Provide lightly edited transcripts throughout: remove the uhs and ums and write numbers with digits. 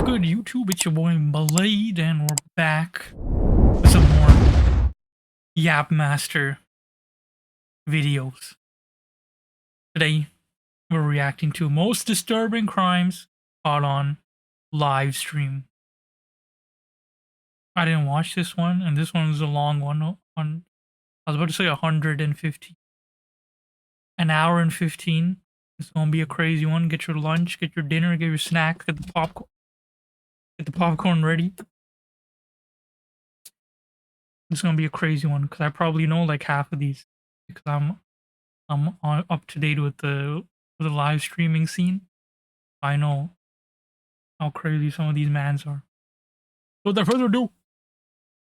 good, YouTube? It's your boy Blade, and we're back with some more Yap Master videos. Today, we're reacting to most disturbing crimes caught on Livestream. I didn't watch this one, and this one is a long one. I was about to say 150. An hour and 15. It's gonna be a crazy one. Get your lunch, get your dinner, get your snack, get the popcorn. Get the popcorn ready. It's gonna be a crazy one because I probably know like half of these because I'm up to date with the live streaming scene. I know how crazy some of these mans are. So without further ado,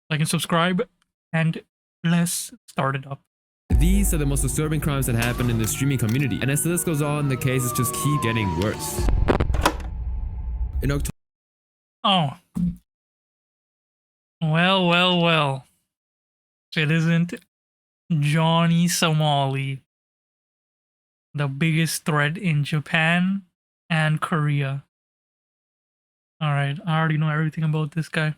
like and subscribe, and let's start it up. These are the most disturbing crimes that happen in the streaming community, and as the list goes on, the cases just keep getting worse. In October. Oh. Well. It isn't Johnny Somali, the biggest threat in Japan and Korea. Alright, I already know everything about this guy.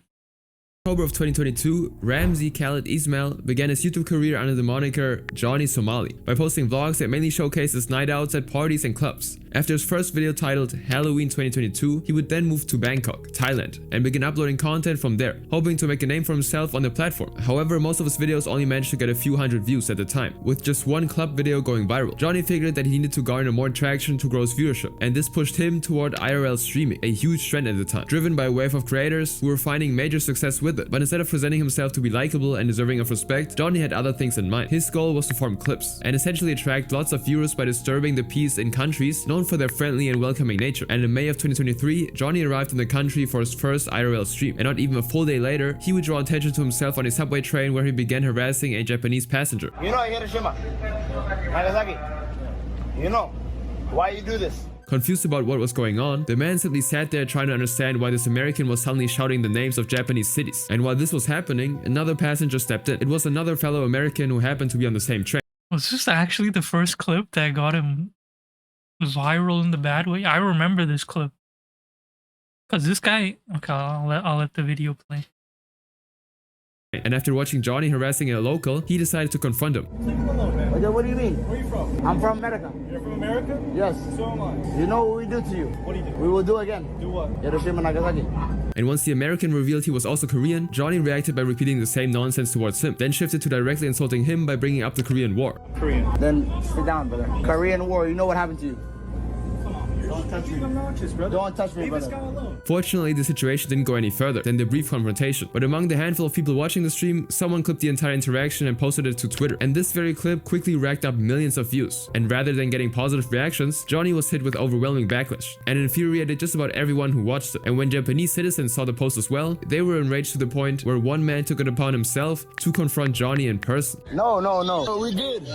October of 2022, Ramzi Khalid Ismail began his YouTube career under the moniker Johnny Somali by posting vlogs that mainly showcases night outs at parties and clubs. After his first video titled Halloween 2022, he would then move to Bangkok, Thailand, and begin uploading content from there, hoping to make a name for himself on the platform. However, most of his videos only managed to get a few hundred views at the time, with just one club video going viral. Johnny figured that he needed to garner more traction to grow his viewership, and this pushed him toward IRL streaming, a huge trend at the time, driven by a wave of creators who were finding major success with it. But instead of presenting himself to be likable and deserving of respect, Johnny had other things in mind. His goal was to form clips and essentially attract lots of viewers by disturbing the peace in countries known for their friendly and welcoming nature. And in May of 2023, Johnny arrived in the country for his first IRL stream, and not even a full day later, he would draw attention to himself on a subway train where he began harassing a Japanese passenger. You know Hiroshima, Nagasaki. You know why you do this? Confused about what was going on, the man simply sat there trying to understand why this American was suddenly shouting the names of Japanese cities. And while this was happening, another passenger stepped in. It was another fellow American who happened to be on the same train. Was this actually the first clip that got him viral in the bad way? I remember this clip. Because this guy... Okay, I'll let the video play. And after watching Johnny harassing a local, he decided to confront him. Okay, what do you mean? Where are you from? I'm from America. You're from America? Yes. So am I. You know what we do to you? What do you do? We will do again. Do what? Hiroshima, Nagasaki. And once the American revealed he was also Korean, Johnny reacted by repeating the same nonsense towards him, then shifted to directly insulting him by bringing up the Korean War. Korean. Then sit down, brother. Korean War, you know what happened to you? Don't touch me. Obnoxious, brother. Don't touch me, Leave this brother. guy alone. Fortunately, the situation didn't go any further than the brief confrontation, but among the handful of people watching the stream, someone clipped the entire interaction and posted it to Twitter, and this very clip quickly racked up millions of views. And rather than getting positive reactions, Johnny was hit with overwhelming backlash and infuriated just about everyone who watched it. And when Japanese citizens saw the post as well, they were enraged to the point where one man took it upon himself to confront Johnny in person. No. We good.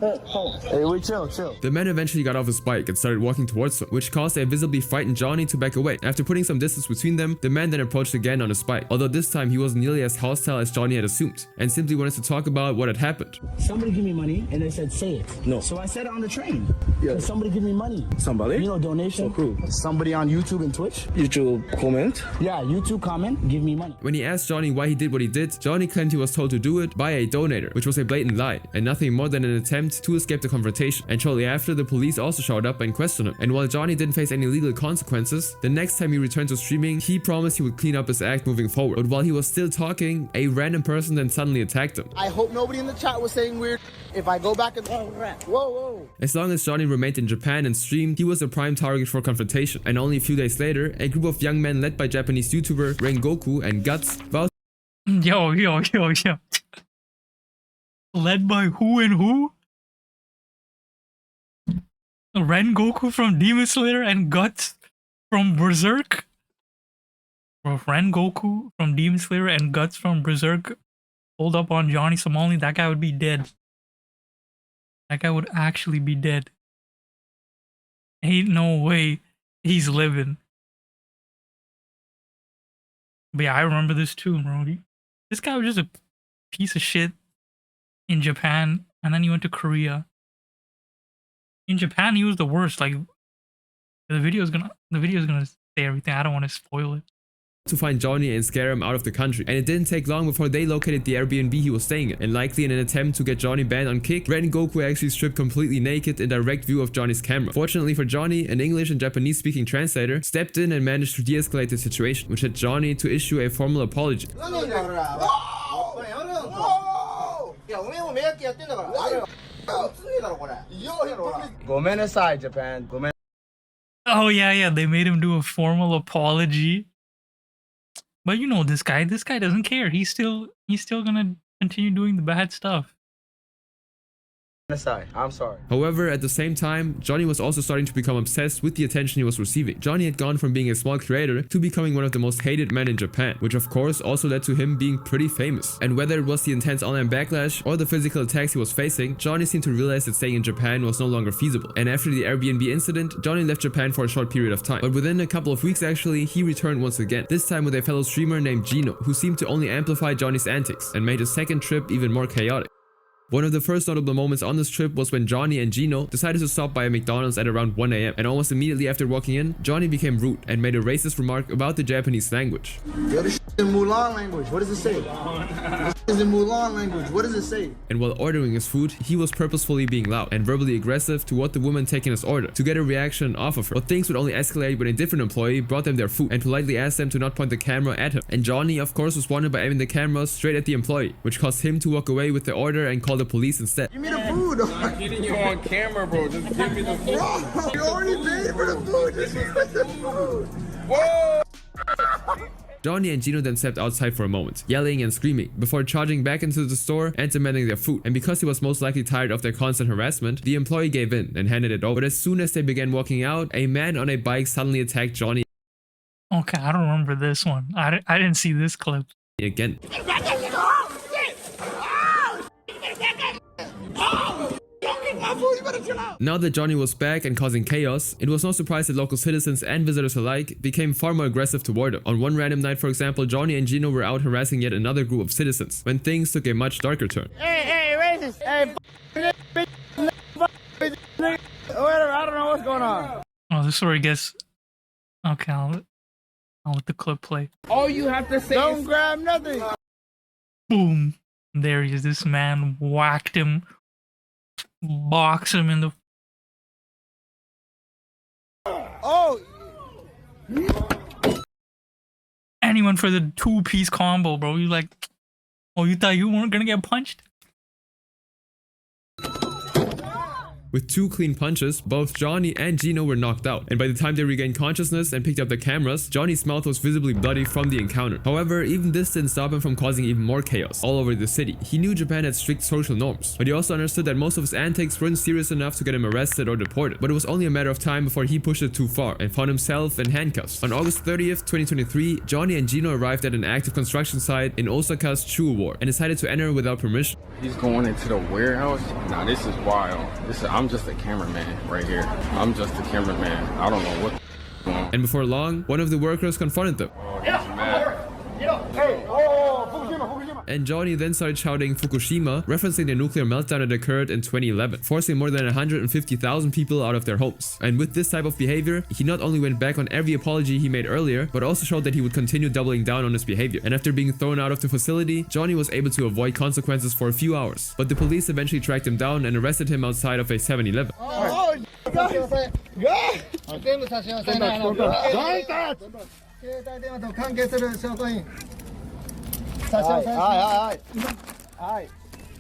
Hey, we chill. The man eventually got off his bike and started walking towards him, which caused a visibly frightened Johnny to back away. After putting some distance between them, the man then approached again on his bike, although this time he wasn't nearly as hostile as Johnny had assumed, and simply wanted to talk about what had happened. Somebody give me money, and they said, say it. No. So I said it on the train. Yeah. Somebody give me money. Somebody? You know, donation. So who? Somebody on YouTube and Twitch. YouTube comment? Yeah, YouTube comment, give me money. When he asked Johnny why he did what he did, Johnny claimed he was told to do it by a donator, which was a blatant lie, and nothing more than an attempt to escape the confrontation. And shortly after, the police also showed up and questioned him. And while Johnny didn't face any legal consequences, the next time he returned to streaming, he promised he would clean up his act moving forward. But while he was still talking, a random person then suddenly attacked him. I hope nobody in the chat was saying weird. If I go back and whoa. As long as Johnny remained in Japan and streamed, he was a prime target for confrontation. And only a few days later, a group of young men led by Japanese YouTuber Rengoku and Guts vowed. Yo. Led by who and who? Rengoku from Demon Slayer and Guts from Berserk? Bro, Rengoku from Demon Slayer and Guts from Berserk hold up on Johnny Somali, that guy would be dead. That guy would actually be dead. Ain't no way he's living. But yeah, I remember this too, bro. This guy was just a piece of shit in Japan, and then he went to Korea. In Japan, he was the worst. Like, the video is gonna say everything. I don't want to spoil it. to find Johnny and scare him out of the country, and it didn't take long before they located the Airbnb he was staying in, and likely in an attempt to get Johnny banned on Kick, Ren Goku actually stripped completely naked in direct view of Johnny's camera. Fortunately for Johnny, an English and Japanese speaking translator stepped in and managed to de-escalate the situation, which led Johnny to issue a formal apology. Gomen aside, Japan. Gomen. Oh yeah, they made him do a formal apology. But you know this guy doesn't care. He's still gonna continue doing the bad stuff. Aside. I'm sorry. However, at the same time, Johnny was also starting to become obsessed with the attention he was receiving. Johnny had gone from being a small creator to becoming one of the most hated men in Japan, which of course also led to him being pretty famous. And whether it was the intense online backlash or the physical attacks he was facing, Johnny seemed to realize that staying in Japan was no longer feasible. And after the Airbnb incident, Johnny left Japan for a short period of time. But within a couple of weeks actually, he returned once again, this time with a fellow streamer named Gino, who seemed to only amplify Johnny's antics and made his second trip even more chaotic. One of the first notable moments on this trip was when Johnny and Gino decided to stop by a McDonald's at around 1 AM, and almost immediately after walking in, Johnny became rude and made a racist remark about the Japanese language. Yo, this in Mulan language. What does it say? This is in Mulan language. What does it say? And while ordering his food, he was purposefully being loud and verbally aggressive toward the woman taking his order to get a reaction off of her. But things would only escalate when a different employee brought them their food and politely asked them to not point the camera at him. And Johnny, of course, responded by aiming the camera straight at the employee, which caused him to walk away with the order and call the police instead. Give me the food. I'm getting you on camera, bro. Just give me the food. Bro, you already paid for the food. Just give me the food. Whoa! Johnny and Gino then stepped outside for a moment, yelling and screaming, before charging back into the store and demanding their food. And because he was most likely tired of their constant harassment, the employee gave in and handed it over. But as soon as they began walking out, a man on a bike suddenly attacked Johnny Okay, I don't remember this one. I didn't see this clip. again. Now that Johnny was back and causing chaos, it was no surprise that local citizens and visitors alike became far more aggressive toward him. On one random night, for example, Johnny and Gino were out harassing yet another group of citizens, when things took a much darker turn. Hey, racist. Hey, whatever. I don't know what's going on. Oh, this is where he gets. Okay, I'll let the clip play. All you have to say Don't is grab nothing. Boom. There he is. This man whacked him, boxed him in the. Oh. And he went for the 2-piece combo, bro. You like, oh, you thought you weren't gonna get punched? With 2 clean punches, both Johnny and Gino were knocked out, and by the time they regained consciousness and picked up their cameras, Johnny's mouth was visibly bloody from the encounter. However, even this didn't stop him from causing even more chaos all over the city. He knew Japan had strict social norms, but he also understood that most of his antics weren't serious enough to get him arrested or deported. But it was only a matter of time before he pushed it too far and found himself in handcuffs. On August 30th, 2023, Johnny and Gino arrived at an active construction site in Osaka's Chuo Ward and decided to enter without permission. he's going into the warehouse. Nah, this is wild. I'm just a cameraman right here. I'm just a cameraman. I don't know what going on. And before long, one of the workers confronted them. Oh, he's mad. Hey, oh, Fukushima. And Johnny then started shouting Fukushima, referencing the nuclear meltdown that occurred in 2011, forcing more than 150,000 people out of their homes. And with this type of behavior, he not only went back on every apology he made earlier, but also showed that he would continue doubling down on his behavior. And after being thrown out of the facility, Johnny was able to avoid consequences for a few hours. But the police eventually tracked him down and arrested him outside of a 7-Eleven. Oh, guys.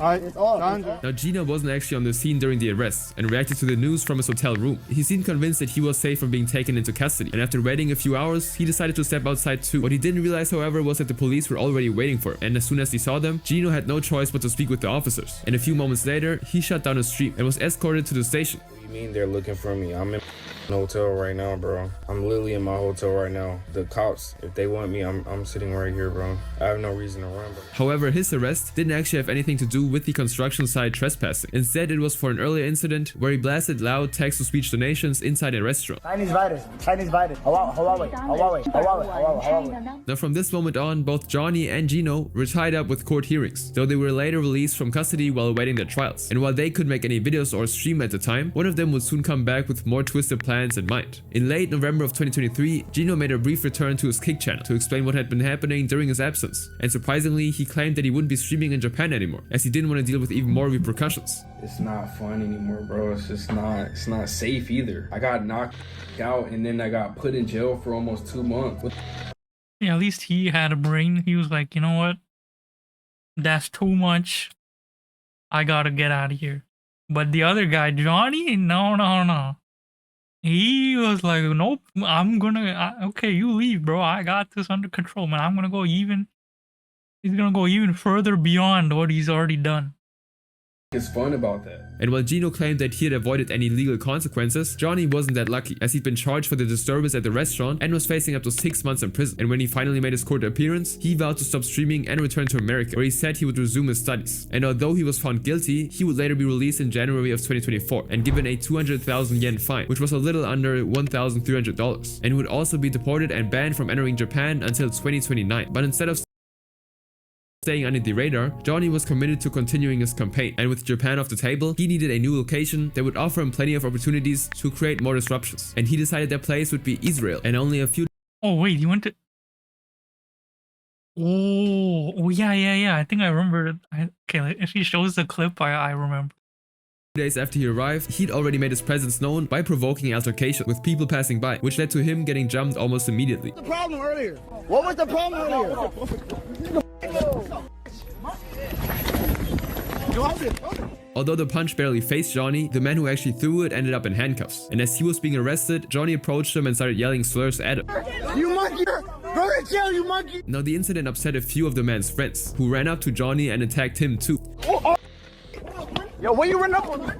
Alright, it's on. Now Gino wasn't actually on the scene during the arrest and reacted to the news from his hotel room. He seemed convinced that he was safe from being taken into custody, and after waiting a few hours, he decided to step outside too. What he didn't realize, however, was that the police were already waiting for him, and as soon as he saw them, Gino had no choice but to speak with the officers. And a few moments later, he shut down his stream and was escorted to the station. What do you mean they're looking for me? I'm in the hotel right now, bro. I'm literally in my hotel right now. The cops, if they want me, I'm sitting right here, bro. I have no reason to run, bro. However, his arrest didn't actually have anything to do with the construction site trespassing. Instead, it was for an earlier incident where he blasted loud text-to-speech donations inside a restaurant. Chinese virus. Huawei. Now from this moment on, both Johnny and Gino were tied up with court hearings, though they were later released from custody while awaiting their trials. And while they couldn't make any videos or stream at the time, one of them would soon come back with more twisted plans in mind. In late November of 2023, Gino made a brief return to his Kick channel to explain what had been happening during his absence, and surprisingly, he claimed that he wouldn't be streaming in Japan anymore, as he didn't want to deal with even more repercussions. It's not fun anymore, bro. It's not safe either. I got knocked out and then I got put in jail for almost 2 months. Yeah, at least he had a brain. He was like, you know what? That's too much. I gotta get out of here. But the other guy, Johnny, no. He was like, nope, okay, you leave, bro. I got this under control, man. He's gonna go even further beyond what he's already done. It's fun about that. And while Gino claimed that he had avoided any legal consequences, Johnny wasn't that lucky, as he'd been charged for the disturbance at the restaurant and was facing up to 6 months in prison. And when he finally made his court appearance, he vowed to stop streaming and return to America, where he said he would resume his studies. And although he was found guilty, he would later be released in January of 2024 and given a 200,000 yen fine, which was a little under $1,300, and would also be deported and banned from entering Japan until 2029. But instead of staying under the radar, Johnny was committed to continuing his campaign, and with Japan off the table, he needed a new location that would offer him plenty of opportunities to create more disruptions, and he decided that place would be Israel, and only a few Oh wait, you went to? Oh yeah. I think I remember. Okay, if he shows the clip, I remember. days after he arrived, he'd already made his presence known by provoking altercation with people passing by, which led to him getting jumped almost immediately. What was the problem earlier? What was the problem earlier? Although the punch barely faced Johnny, the man who actually threw it ended up in handcuffs. And as he was being arrested, Johnny approached him and started yelling slurs at him. You monkey! Go to jail, you monkey! Now the incident upset a few of the man's friends, who ran up to Johnny and attacked him too. Yo, where you run up on me?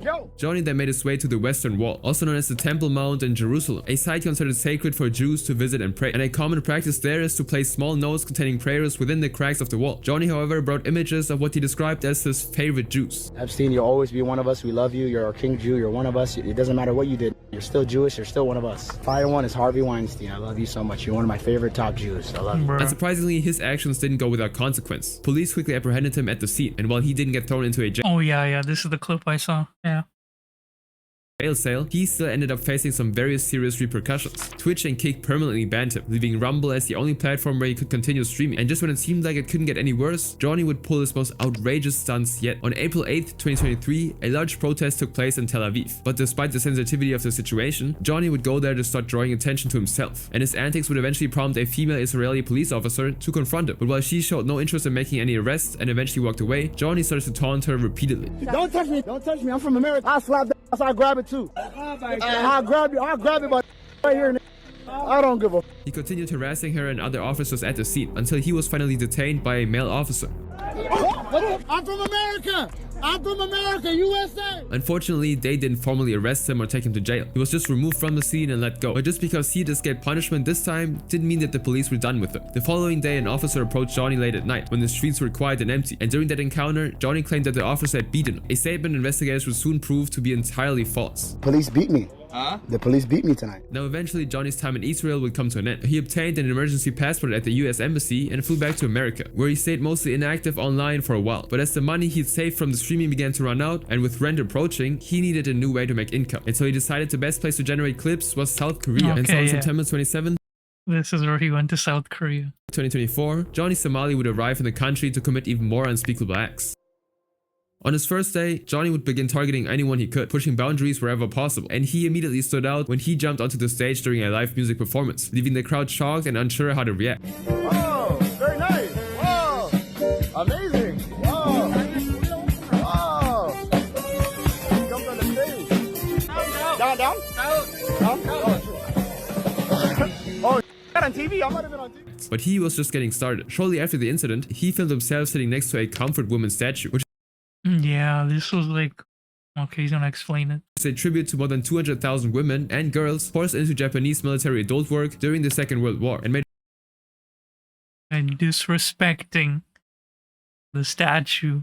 Yo! Johnny then made his way to the Western Wall, also known as the Temple Mount in Jerusalem, a site considered sacred for Jews to visit and pray, and a common practice there is to place small notes containing prayers within the cracks of the wall. Johnny, however, brought images of what he described as his favorite Jews. Epstein, you'll always be one of us. We love you. You're our king Jew. You're one of us. It doesn't matter what you did. You're still Jewish. You're still one of us. Fire one is Harvey Weinstein. I love you so much. You're one of my favorite top Jews. I love you. Unsurprisingly, his actions didn't go without consequence. Police quickly apprehended him at the scene, and while he didn't get thrown into a jail Oh yeah, this is the clip I saw. Yeah. sale, he still ended up facing some very serious repercussions. Twitch and Kick permanently banned him, leaving Rumble as the only platform where he could continue streaming. And just when it seemed like it couldn't get any worse, Johnny would pull his most outrageous stunts yet. On April 8th, 2023, a large protest took place in Tel Aviv. But despite the sensitivity of the situation, Johnny would go there to start drawing attention to himself, and his antics would eventually prompt a female Israeli police officer to confront him. But while she showed no interest in making any arrests and eventually walked away, Johnny started to taunt her repeatedly. Don't touch me! Don't touch me! I'm from America. I'll slap that ass. I'll grab it too. I'll grab you. I'll grab it by right here. I don't give a. He continued harassing her and other officers at the scene until he was finally detained by a male officer. I'm from America! I'm from America, USA! Unfortunately, they didn't formally arrest him or take him to jail. He was just removed from the scene and let go. But just because he had escaped punishment this time didn't mean that the police were done with him. The following day, an officer approached Johnny late at night when the streets were quiet and empty. And during that encounter, Johnny claimed that the officer had beaten him. A statement investigators would soon prove to be entirely false. Police beat me. The police beat me tonight. Now eventually Johnny's time in Israel would come to an end. He obtained an emergency passport at the US Embassy and flew back to America, where he stayed mostly inactive online for a while. But as the money he'd saved from the streaming began to run out, and with rent approaching, he needed a new way to make income. And so he decided the best place to generate clips was South Korea. And so on September 27th, this is where he went to South Korea. 2024, Johnny Somali would arrive in the country to commit even more unspeakable acts. On his first day, Johnny would begin targeting anyone he could, pushing boundaries wherever possible, and he immediately stood out when he jumped onto the stage during a live music performance, leaving the crowd shocked and unsure how to react. Oh, very nice! Wow! Amazing! Wow! Wow! Jump on the stage! Down, down? Oh, on TV? I might have been on TV. But he was just getting started. Shortly after the incident, he filmed himself sitting next to a comfort woman statue, which Yeah, this was like, okay, he's gonna explain it. is a tribute to more than 200,000 women and girls forced into Japanese military adult work during the Second World War, and made And disrespecting the statue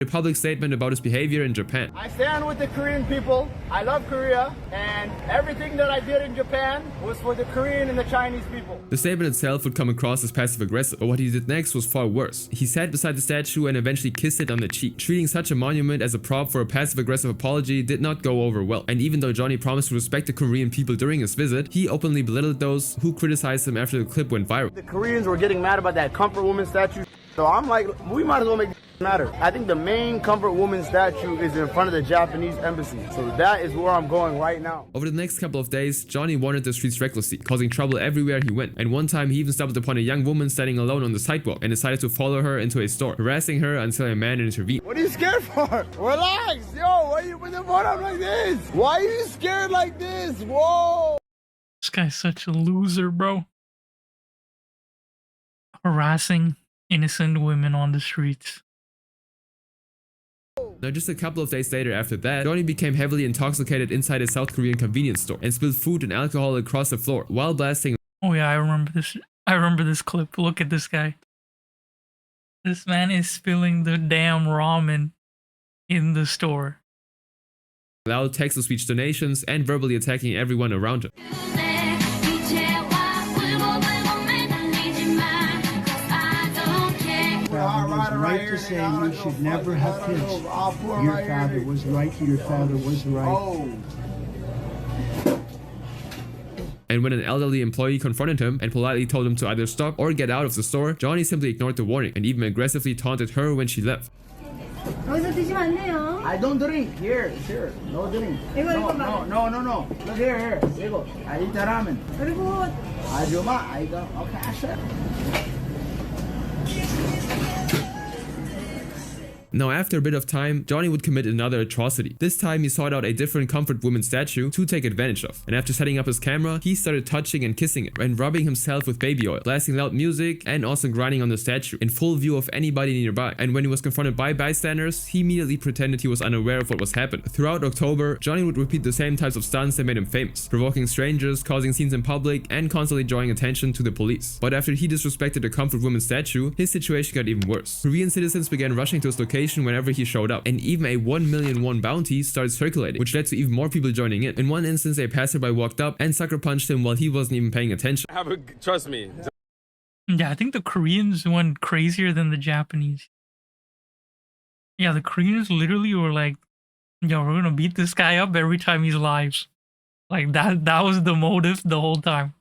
a public statement about his behavior in Japan. I stand with the Korean people. I love Korea, and everything that I did in Japan was for the Korean and the Chinese people. The statement itself would come across as passive-aggressive, but what he did next was far worse. He sat beside the statue and eventually kissed it on the cheek. Treating such a monument as a prop for a passive-aggressive apology did not go over well, and even though Johnny promised to respect the Korean people during his visit, he openly belittled those who criticized him after the clip went viral. The Koreans were getting mad about that comfort woman statue, so I'm like, we might as well make it matter. I think the main comfort woman statue is in front of the Japanese embassy, so that is where I'm going right now. Over the next couple of days, Johnny wandered the streets recklessly, causing trouble everywhere he went, and one time he even stumbled upon a young woman standing alone on the sidewalk and decided to follow her into a store, harassing her until a man intervened. What are you scared for? Relax, yo, why you put the phone up like this? Why are you scared like this? Whoa! This guy's such a loser, bro. Harassing innocent women on the streets. Now just a couple of days later after that, Johnny became heavily intoxicated inside a South Korean convenience store and spilled food and alcohol across the floor while blasting. Oh yeah, I remember this. I remember this clip. Look at this guy. This man is spilling the damn ramen in the store. Loud text-to-speech donations and verbally attacking everyone around him. Was right to say you should never have kids. Your father was right. Your father was right. And when an elderly employee confronted him and politely told him to either stop or get out of the store, Johnny simply ignored the warning and even aggressively taunted her when she left. I don't drink. Here. No drink. No. Look here. 이거. I eat the ramen. 그리고 아줌마, I go. Okay, sure. Now after a bit of time, Johnny would commit another atrocity. This time he sought out a different comfort woman statue to take advantage of. And after setting up his camera, he started touching and kissing it and rubbing himself with baby oil, blasting loud music and also grinding on the statue in full view of anybody nearby. And when he was confronted by bystanders, he immediately pretended he was unaware of what was happening. Throughout October, Johnny would repeat the same types of stunts that made him famous, provoking strangers, causing scenes in public, and constantly drawing attention to the police. But after he disrespected the comfort woman statue, his situation got even worse. Korean citizens began rushing to his location whenever he showed up, and even a 1 million won bounty started circulating, which led to even more people joining in. In one instance, a passerby walked up and sucker punched him while he wasn't even paying attention. Trust me. Yeah, I think the Koreans went crazier than the Japanese. Yeah, the Koreans literally were like, yo, we're gonna beat this guy up every time he's live. Like that was the motive the whole time.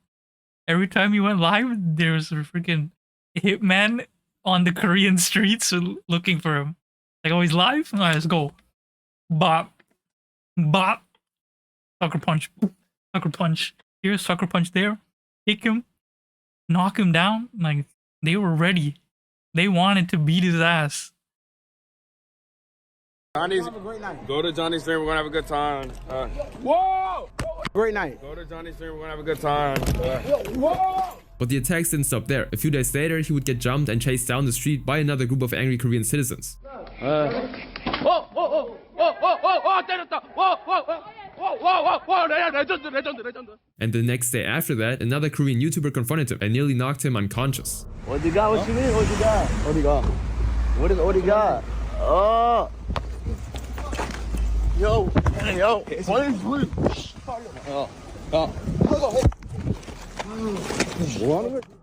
Every time he went live, there was a freaking hitman on the Korean streets looking for him. Like, oh, he's live? All right, let's go. Bop. Bop. Sucker punch. Sucker punch. Here, sucker punch there. Kick him. Knock him down. Like, they were ready. They wanted to beat his ass. Johnny's, go to Johnny's stream, we're gonna have a good time. Whoa! Great night. Go to Johnny's stream, we're gonna have a good time. Whoa! But the attacks didn't stop there. A few days later, he would get jumped and chased down the street by another group of angry Korean citizens. And the next day after that, another Korean YouTuber confronted him and nearly knocked him unconscious. 어디 가? What you mean? 어디 가? 어디 가? What is 어디 가? Oh. Yo. What is this?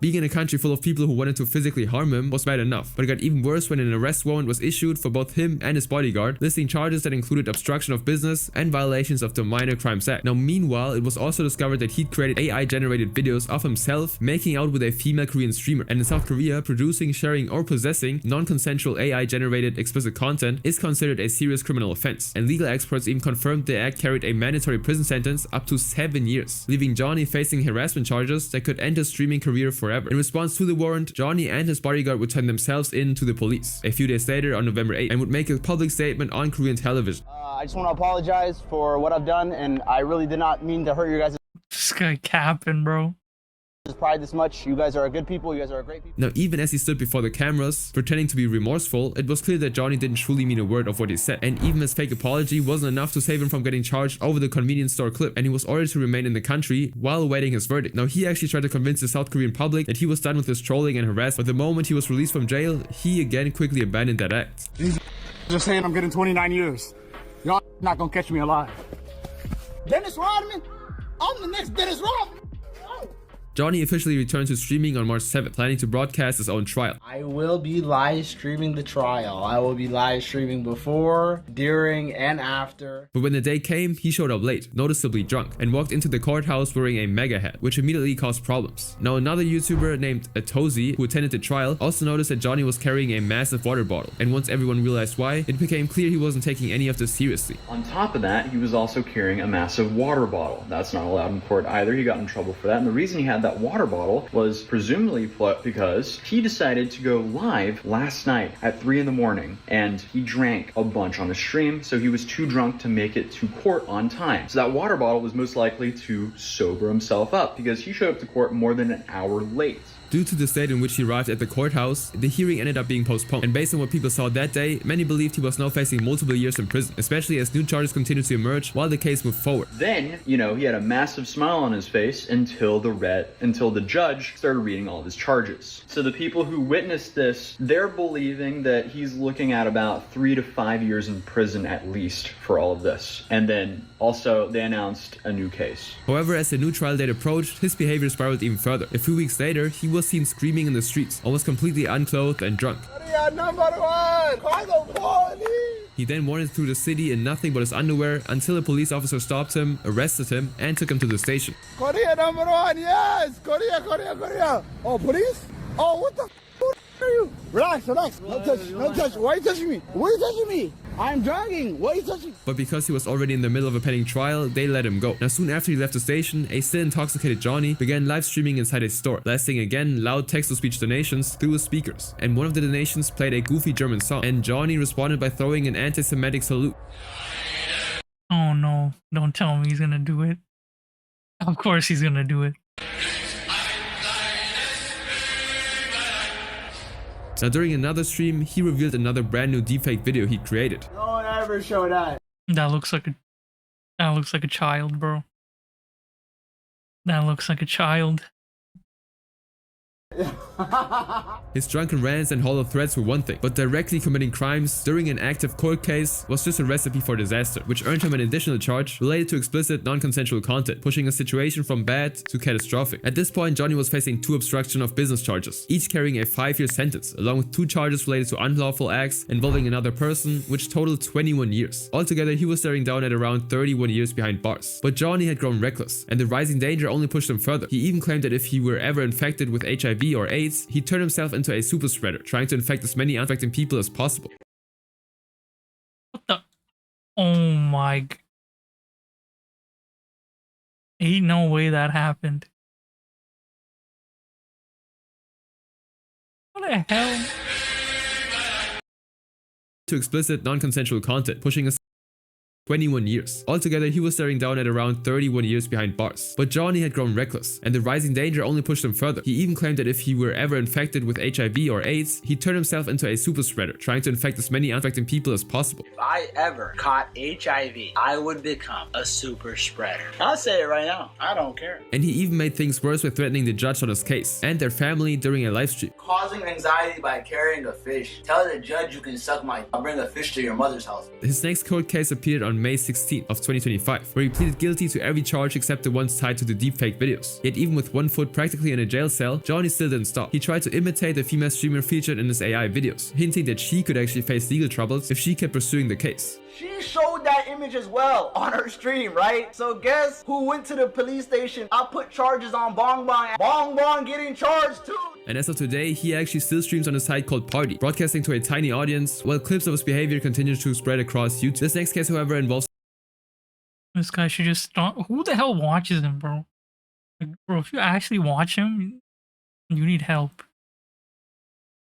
Being in a country full of people who wanted to physically harm him was bad enough, but it got even worse when an arrest warrant was issued for both him and his bodyguard, listing charges that included obstruction of business and violations of the Minor Crimes Act. Now meanwhile, it was also discovered that he'd created AI-generated videos of himself making out with a female Korean streamer, and in South Korea, producing, sharing, or possessing non-consensual AI-generated explicit content is considered a serious criminal offense, and legal experts even confirmed the act carried a mandatory prison sentence up to 7 years, leaving Johnny facing harassment charges that could end his streaming career forever. In response to the warrant, Johnny and his bodyguard would turn themselves in to the police a few days later on November 8th and would make a public statement on Korean television. I just want to apologize for what I've done, and I really did not mean to hurt you guys. This guy capping, bro. Pride this much. You guys are good people. You guys are great people. Now, even as he stood before the cameras, pretending to be remorseful, it was clear that Johnny didn't truly mean a word of what he said. And even his fake apology wasn't enough to save him from getting charged over the convenience store clip, and he was ordered to remain in the country while awaiting his verdict. Now, he actually tried to convince the South Korean public that he was done with his trolling and harassment, but the moment he was released from jail, he again quickly abandoned that act. Just saying I'm getting 29 years. Y'all not gonna catch me alive. Dennis Rodman? I'm the next Dennis Rodman. Johnny officially returned to streaming on March 7th, planning to broadcast his own trial. I will be live streaming the trial. I will be live streaming before, during, and after. But when the day came, he showed up late, noticeably drunk, and walked into the courthouse wearing a mega hat, which immediately caused problems. Now another YouTuber named Atozi, who attended the trial, also noticed that Johnny was carrying a massive water bottle, and once everyone realized why, it became clear he wasn't taking any of this seriously. On top of that, he was also carrying a massive water bottle. That's not allowed in court either. He got in trouble for that, and the reason he had that water bottle was presumably because he decided to go live last night at 3 in the morning, and he drank a bunch on the stream, so he was too drunk to make it to court on time. So that water bottle was most likely to sober himself up, because he showed up to court more than an hour late. Due to the state in which he arrived at the courthouse, the hearing ended up being postponed, and based on what people saw that day, many believed he was now facing multiple years in prison, especially as new charges continued to emerge while the case moved forward. Then, he had a massive smile on his face until the judge started reading all of his charges. So the people who witnessed this, they're believing that he's looking at about 3 to 5 years in prison at least for all of this. And then also they announced a new case. However, as the new trial date approached, his behavior spiraled even further. A few weeks later, he was seen screaming in the streets, almost completely unclothed and drunk. He then wandered through the city in nothing but his underwear until a police officer stopped him, arrested him, and took him to the station. Korea #1, yes! Korea. Oh, police? Oh, what the are you? Relax. No touch. Why are you touching me? Why are you touching me? I'm jogging. Why are you touching? But because he was already in the middle of a pending trial, they let him go. Now soon after he left the station, a still intoxicated Johnny began live streaming inside a store, blasting again loud text-to-speech donations through his speakers. And one of the donations played a goofy German song, and Johnny responded by throwing an anti-Semitic salute. Oh no, don't tell me he's gonna do it. Of course he's gonna do it. Now during another stream, he revealed another brand new deepfake video he created. No one ever show that. That looks like a child, bro. That looks like a child. His drunken rants and hollow threats were one thing, but directly committing crimes during an active court case was just a recipe for disaster, which earned him an additional charge related to explicit non-consensual content, pushing a situation from bad to catastrophic. At this point, Johnny was facing 2 obstruction of business charges, each carrying a 5-year sentence, along with 2 charges related to unlawful acts involving another person, which totaled 21 years. Altogether, he was staring down at around 31 years behind bars. But Johnny had grown reckless, and the rising danger only pushed him further. He even claimed that if he were ever infected with HIV or AIDS, he'd turn himself into a super spreader, trying to infect as many uninfected people as possible. What the? Oh my. Ain't no way that happened. What the hell? To explicit non-consensual content, pushing a 21 years. Altogether, he was staring down at around 31 years behind bars. But Johnny had grown reckless, and the rising danger only pushed him further. He even claimed that if he were ever infected with HIV or AIDS, he'd turn himself into a super spreader, trying to infect as many uninfected people as possible. If I ever caught HIV, I would become a super spreader. I'll say it right now. I don't care. And he even made things worse with threatening the judge on his case and their family during a live stream. Causing anxiety by carrying a fish. Tell the judge you can suck my. I'll bring a fish to your mother's house. His next court case appeared on May 16th of 2025, where he pleaded guilty to every charge except the ones tied to the deepfake videos. Yet even with one foot practically in a jail cell, Johnny still didn't stop. He tried to imitate the female streamer featured in his AI videos, hinting that she could actually face legal troubles if she kept pursuing the case. She showed that image as well on her stream, right? So guess who went to the police station? I put charges on Bong Bong. Bong Bong getting charged too. And as of today, he actually still streams on a site called Party, broadcasting to a tiny audience, while clips of his behavior continue to spread across YouTube. This next case, however, involves This guy should just stop. Who the hell watches him, bro? Like, bro, if you actually watch him, you need help.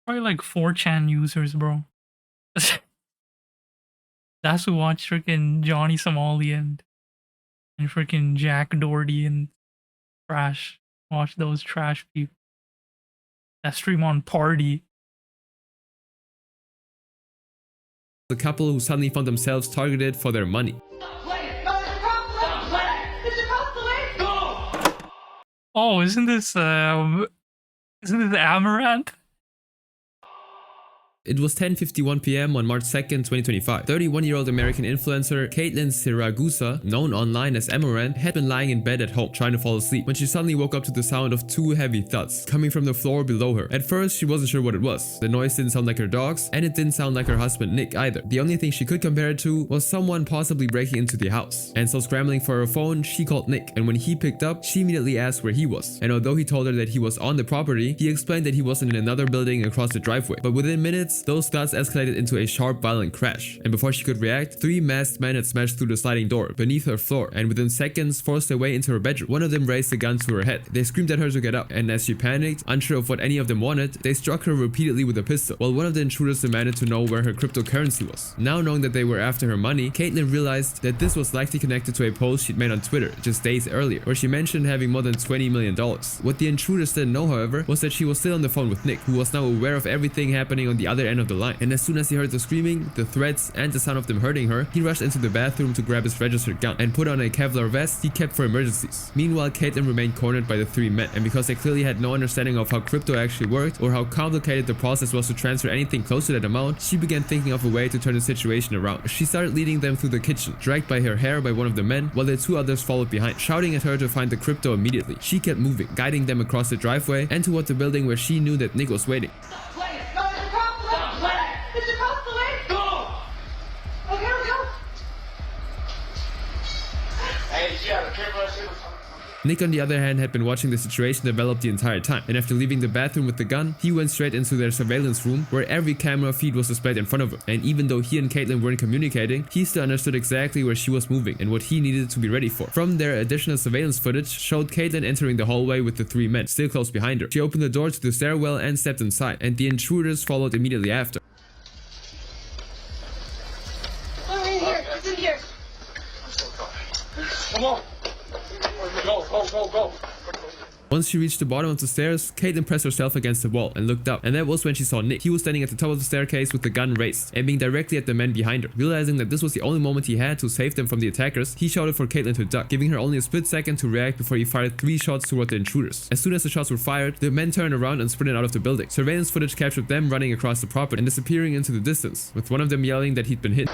Probably like 4chan users, bro. That's who watch freaking Johnny Somali and freaking Jack Doherty and trash. Watch those trash people that stream on Party. the couple who suddenly found themselves targeted for their money. Oh, isn't this Amaranth? It was 10:51 p.m. on March 2nd, 2025. 31-year-old American influencer Caitlin Siragusa, known online as Amaranth, had been lying in bed at home trying to fall asleep when she suddenly woke up to the sound of two heavy thuds coming from the floor below her. At first, she wasn't sure what it was. The noise didn't sound like her dog's, and it didn't sound like her husband Nick either. The only thing she could compare it to was someone possibly breaking into the house. And so scrambling for her phone, she called Nick, and when he picked up, she immediately asked where he was. And although he told her that he was on the property, he explained that he was in another building across the driveway. But within minutes, those thuds escalated into a sharp, violent crash, and before she could react, 3 masked men had smashed through the sliding door beneath her floor and within seconds forced their way into her bedroom. One of them raised a gun to her head. They screamed at her to get up, and as she panicked, unsure of what any of them wanted, they struck her repeatedly with a pistol, while one of the intruders demanded to know where her cryptocurrency was. Now knowing that they were after her money, Caitlin realized that this was likely connected to a post she'd made on Twitter just days earlier, where she mentioned having more than $20 million. What the intruders didn't know, however, was that she was still on the phone with Nick, who was now aware of everything happening on the other end of the line. And as soon as he heard the screaming, the threats, and the sound of them hurting her, he rushed into the bathroom to grab his registered gun and put on a Kevlar vest he kept for emergencies. Meanwhile, Caitlin remained cornered by the 3 men, and because they clearly had no understanding of how crypto actually worked or how complicated the process was to transfer anything close to that amount, she began thinking of a way to turn the situation around. She started leading them through the kitchen, dragged by her hair by one of the men, while the 2 others followed behind, shouting at her to find the crypto immediately. She kept moving, guiding them across the driveway and toward the building where she knew that Nick was waiting. Nick, on the other hand, had been watching the situation develop the entire time, and after leaving the bathroom with the gun, he went straight into their surveillance room where every camera feed was displayed in front of him. And even though he and Caitlin weren't communicating, he still understood exactly where she was moving and what he needed to be ready for. From there, additional surveillance footage showed Caitlin entering the hallway with the 3 men still close behind her. She opened the door to the stairwell and stepped inside, and the intruders followed immediately after. Oh, in here. It's in here. Come on. Go. Once she reached the bottom of the stairs, Caitlin pressed herself against the wall and looked up, and that was when she saw Nick. He was standing at the top of the staircase with the gun raised, aiming directly at the men behind her. Realizing that this was the only moment he had to save them from the attackers, he shouted for Caitlin to duck, giving her only a split second to react before he fired 3 shots toward the intruders. As soon as the shots were fired, the men turned around and sprinted out of the building. Surveillance footage captured them running across the property and disappearing into the distance, with one of them yelling that he'd been hit.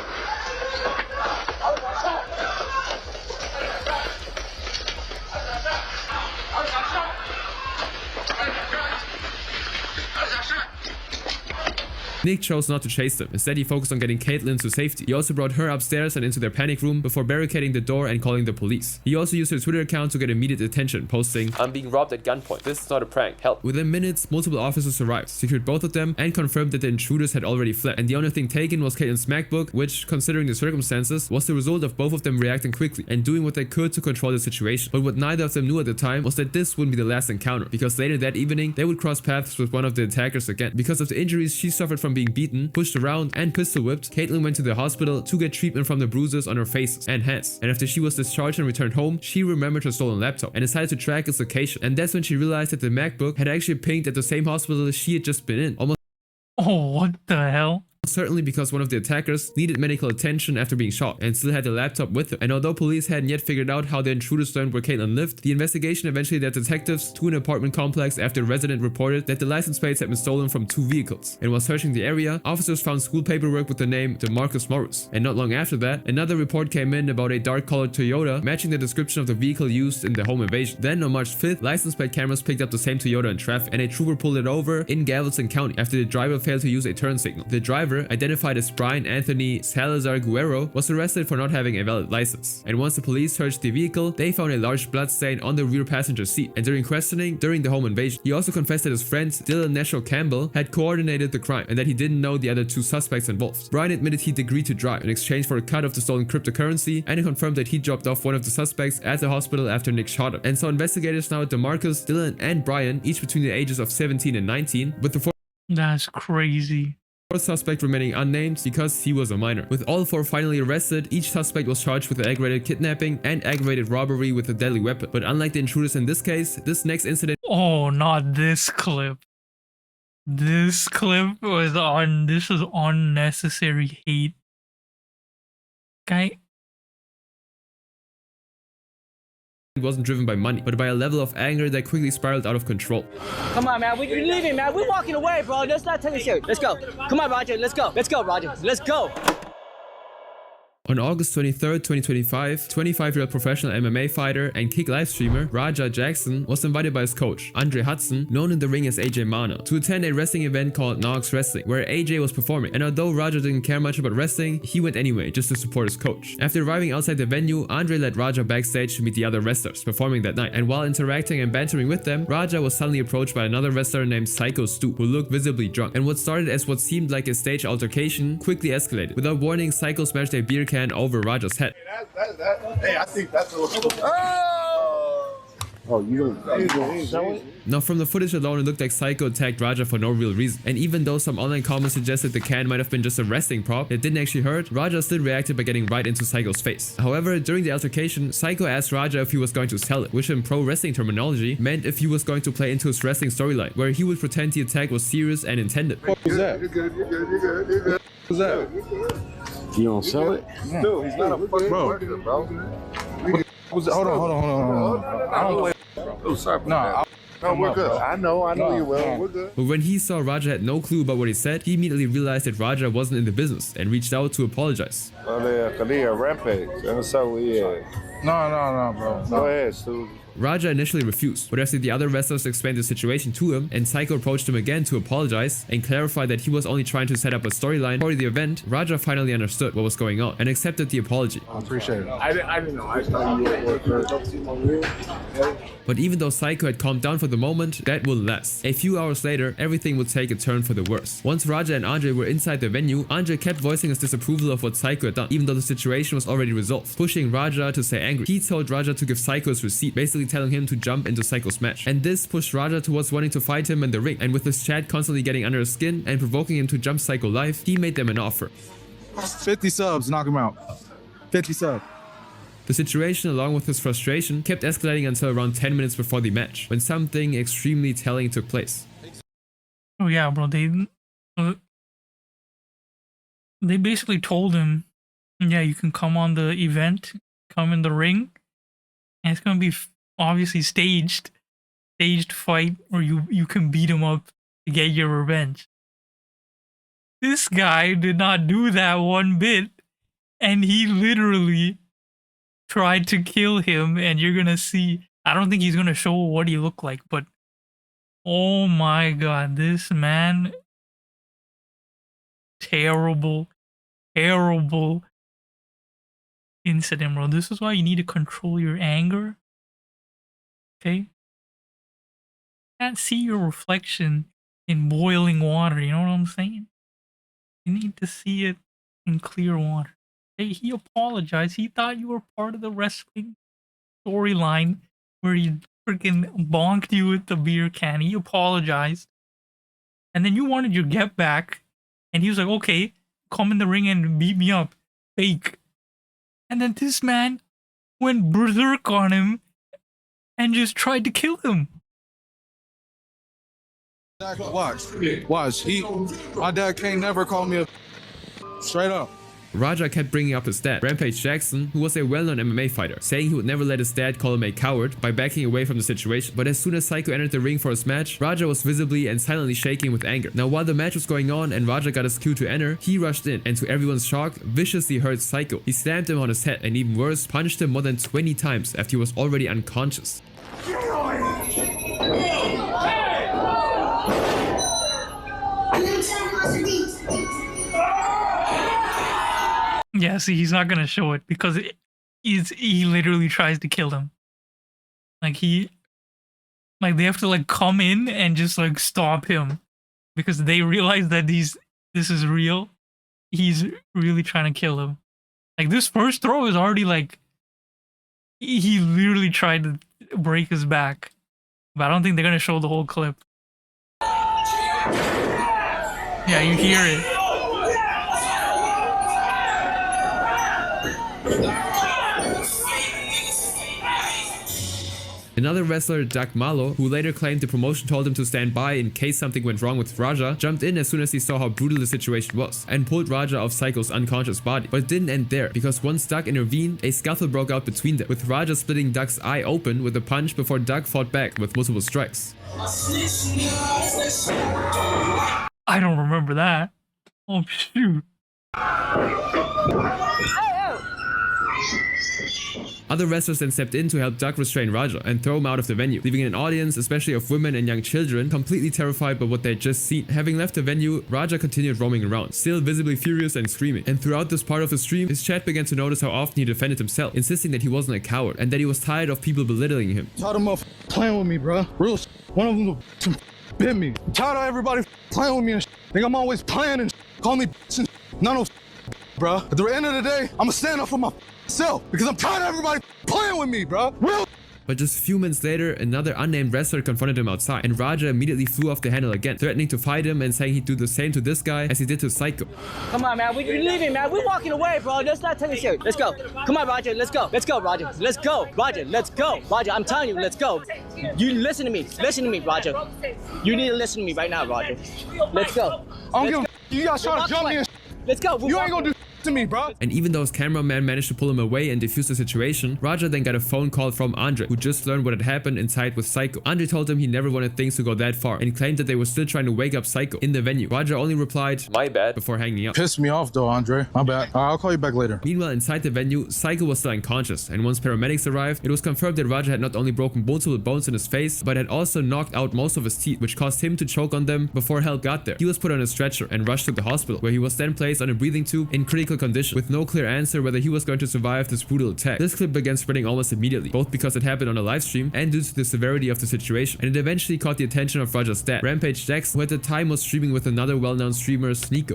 Nick chose not to chase them. Instead, he focused on getting Caitlin to safety. He also brought her upstairs and into their panic room before barricading the door and calling the police. He also used her Twitter account to get immediate attention, posting, "I'm being robbed at gunpoint. This is not a prank. Help." Within minutes, multiple officers arrived, secured both of them, and confirmed that the intruders had already fled. And the only thing taken was Caitlin's MacBook, which, considering the circumstances, was the result of both of them reacting quickly and doing what they could to control the situation. But what neither of them knew at the time was that this wouldn't be the last encounter, because later that evening, they would cross paths with one of the attackers again. Because of the injuries she suffered from being beaten, pushed around, and pistol whipped, Caitlin went to the hospital to get treatment from the bruises on her face and hands. And after she was discharged and returned home, she remembered her stolen laptop and decided to track its location. And that's when she realized that the MacBook had actually pinged at the same hospital she had just been in, almost Oh, what the hell? certainly because one of the attackers needed medical attention after being shot and still had the laptop with him. And although police hadn't yet figured out how the intruders learned where Caitlin lived, the investigation eventually led detectives to an apartment complex after a resident reported that the license plates had been stolen from 2 vehicles. And while searching the area, officers found school paperwork with the name DeMarcus Morris. And not long after that, another report came in about a dark-colored Toyota matching the description of the vehicle used in the home invasion. Then on March 5th, license plate cameras picked up the same Toyota in traffic, and a trooper pulled it over in Galveston County after the driver failed to use a turn signal. The driver, identified as Brian Anthony Salazar Guerrero, was arrested for not having a valid license. And once the police searched the vehicle, they found a large blood stain on the rear passenger seat. And during questioning during the home invasion, he also confessed that his friend Dylan Nashel Campbell had coordinated the crime and that he didn't know the other 2 suspects involved. Brian admitted he'd agreed to drive in exchange for a cut of the stolen cryptocurrency, and he confirmed that he dropped off one of the suspects at the hospital after Nick shot him. And so investigators now at DeMarcus, Dylan, and Brian, each between the ages of 17 and 19, with the That's crazy. 4th suspect remaining unnamed because he was a minor. With all 4 finally arrested, each suspect was charged with aggravated kidnapping and aggravated robbery with a deadly weapon. But unlike the intruders in this case, this next incident Oh, not this clip. This clip was on. This is unnecessary hate. Guy. wasn't driven by money, but by a level of anger that quickly spiraled out of control. Come on, man. We're leaving, man. We're walking away, bro. Let's not take it serious. Let's go. Come on, Roger. Let's go. Let's go, Roger. Let's go. On August 23rd, 2025, 25-year-old professional MMA fighter and kick live streamer Raja Jackson was invited by his coach, Andre Hudson, known in the ring as AJ Mana, to attend a wrestling event called Knox Wrestling, where AJ was performing. And although Raja didn't care much about wrestling, he went anyway just to support his coach. After arriving outside the venue, Andre led Raja backstage to meet the other wrestlers performing that night. And while interacting and bantering with them, Raja was suddenly approached by another wrestler named Psycho Stu, who looked visibly drunk. And what started as what seemed like a stage altercation quickly escalated. Without warning, Psycho smashed a beer can over Raja's head. Hey, I think that's a little... Oh, you don't show it? Now, from the footage alone, it looked like Psycho attacked Raja for no real reason. And even though some online comments suggested the can might have been just a wrestling prop that didn't actually hurt, Raja still reacted by getting right into Psycho's face. However, during the altercation, Psycho asked Raja if he was going to sell it, which in pro wrestling terminology meant if he was going to play into his wrestling storyline, where he would pretend the attack was serious and intended. Who's that? You're good. Who's that? You don't sell it? Yeah. Dude, he's not a fucking worker, bro. Hold on. I don't play, bro. Oh, sorry. No, we're good. I know you will. We're good. But when he saw Raja had no clue about what he said, he immediately realized that Raja wasn't in the business and reached out to apologize. Rampage. That's so weird. No, bro. Go ahead, Stu. Raja initially refused, but after the other wrestlers explained the situation to him and Psycho approached him again to apologize and clarify that he was only trying to set up a storyline for the event, Raja finally understood what was going on and accepted the apology. I appreciate it. I didn't know. I thought you were. But even though Psycho had calmed down for the moment, that wouldn't last. A few hours later, everything would take a turn for the worse. Once Raja and Andre were inside the venue, Andre kept voicing his disapproval of what Psycho had done, even though the situation was already resolved, pushing Raja to stay angry. He told Raja to give Psycho his receipt, basically telling him to jump into Psycho's match. And this pushed Raja towards wanting to fight him in the ring, and with his chat constantly getting under his skin and provoking him to jump Psycho live, he made them an offer. 50 subs, knock him out. 50 subs. The situation, along with his frustration, kept escalating until around 10 minutes before the match, when something extremely telling took place. Oh yeah, bro, they basically told him, yeah, you can come on the event, come in the ring, and it's gonna be obviously staged fight where you can beat him up to get your revenge. This guy did not do that one bit, and he literally tried to kill him, and you're gonna see. I don't think he's gonna show what he looked like, but oh my god, this man, terrible incident, bro. This is why you need to control your anger. Okay? Can't see your reflection in boiling water, you know what I'm saying? You need to see it in clear water. Hey, he apologized. He thought you were part of the wrestling storyline where he freaking bonked you with the beer can. He apologized. And then you wanted your get back. And he was like, okay, come in the ring and beat me up. Fake. And then this man went berserk on him and just tried to kill him. Watch. My dad can't never call me a straight up. Raja kept bringing up his dad, Rampage Jackson, who was a well-known MMA fighter, saying he would never let his dad call him a coward by backing away from the situation. But as soon as Psycho entered the ring for his match, Raja was visibly and silently shaking with anger. Now, while the match was going on and Raja got his cue to enter, he rushed in and to everyone's shock, viciously hurt Psycho. He slammed him on his head and even worse, punched him more than 20 times after he was already unconscious. Yeah, see, he's not gonna show it because he literally tries to kill him. They have to come in and just stop him because they realize that this is real. He's really trying to kill him. This first throw is already he literally tried to break his back, but I don't think they're gonna show the whole clip. Yeah, you hear it. Another wrestler, Doug Malo, who later claimed the promotion told him to stand by in case something went wrong with Raja, jumped in as soon as he saw how brutal the situation was and pulled Raja off Psycho's unconscious body. But it didn't end there, because once Doug intervened, a scuffle broke out between them, with Raja splitting Doug's eye open with a punch before Doug fought back with multiple strikes. I don't remember that. Oh shoot. Other wrestlers then stepped in to help Doug restrain Raja and throw him out of the venue, leaving an audience, especially of women and young children, completely terrified by what they'd just seen. Having left the venue, Raja continued roaming around, still visibly furious and screaming. And throughout this part of the stream, his chat began to notice how often he defended himself, insisting that he wasn't a coward and that he was tired of people belittling him. Tired of motherfuckers playing with me, bro. Real shit. One of them bit me. Tired of everybody playing with me and shit. Think I'm always playing and shit. Call me and none of bro. At the end of the day, I'ma stand up for myself because I'm tired of everybody playing with me, bro. Real. But just a few minutes later, another unnamed wrestler confronted him outside, and Raja immediately flew off the handle again, threatening to fight him and saying he'd do the same to this guy as he did to Psycho. Come on, man. We're leaving, man. We're walking away, bro. Let's not take it serious. Let's go. Come on, Roger. Let's go. Let's go, Roger. Let's go. Roger, let's go. Roger, I'm telling you, let's go. You listen to me. Listen to me, Roger. You need to listen to me right now, Roger. Let's go. I don't give a you guys trying to jump me and let's go. You ain't gonna do to me, bro. And even though his cameraman managed to pull him away and defuse the situation, Raja then got a phone call from Andre, who just learned what had happened inside with Psycho. Andre told him he never wanted things to go that far and claimed that they were still trying to wake up Psycho in the venue. Raja only replied, "My bad," before hanging up. Pissed me off though, Andre. My bad. I'll call you back later. Meanwhile, inside the venue, Psycho was still unconscious, and once paramedics arrived, it was confirmed that Raja had not only broken multiple bones in his face, but had also knocked out most of his teeth, which caused him to choke on them before help got there. He was put on a stretcher and rushed to the hospital, where he was then placed on a breathing tube in critical condition, with no clear answer whether he was going to survive this brutal attack. This clip began spreading almost immediately, both because it happened on a live stream and due to the severity of the situation, and it eventually caught the attention of Raja's dad, Rampage Dex, who at the time was streaming with another well-known streamer, Sneeko.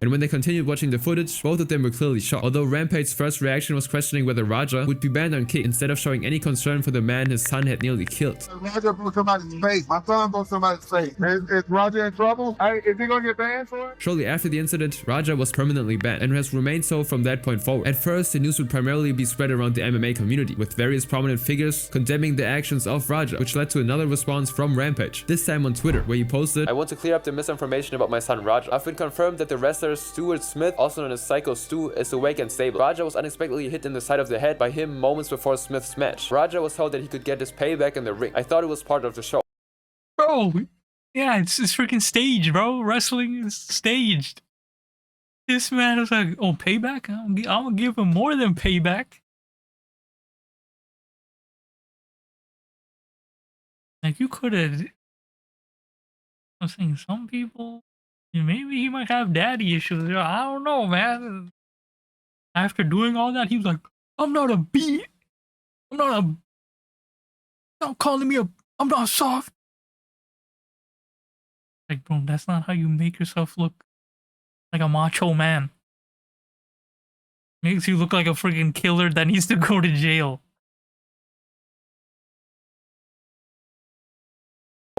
And when they continued watching the footage, both of them were clearly shocked, although Rampage's first reaction was questioning whether Raja would be banned on Kick instead of showing any concern for the man his son had nearly killed. Raja broke somebody's face. My son broke somebody's face. Is Raja in trouble? Is he gonna get banned for it? Shortly after the incident, Raja was permanently banned and has remained so from that point forward. At first, the news would primarily be spread around the MMA community, with various prominent figures condemning the actions of Raja, which led to another response from Rampage, this time on Twitter, where he posted, "I want to clear up the misinformation about my son Raja. I've been confirmed that the wrestler Stuart Smith, also known as Psycho Stu, is awake and stable. Raja was unexpectedly hit in the side of the head by him moments before Smith's match. Raja was told that he could get his payback in the ring. I thought it was part of the show." Bro, yeah, it's freaking staged, bro. Wrestling is staged. This man was like, oh, payback? I'm gonna give him more than payback. Like, you could have... I'm saying some people... Maybe he might have daddy issues. I don't know, man. After doing all that, he was like, I'm not a B. Don't calling me a... I'm not soft. Like, bro, that's not how you make yourself look like a macho man. Makes you look like a freaking killer that needs to go to jail.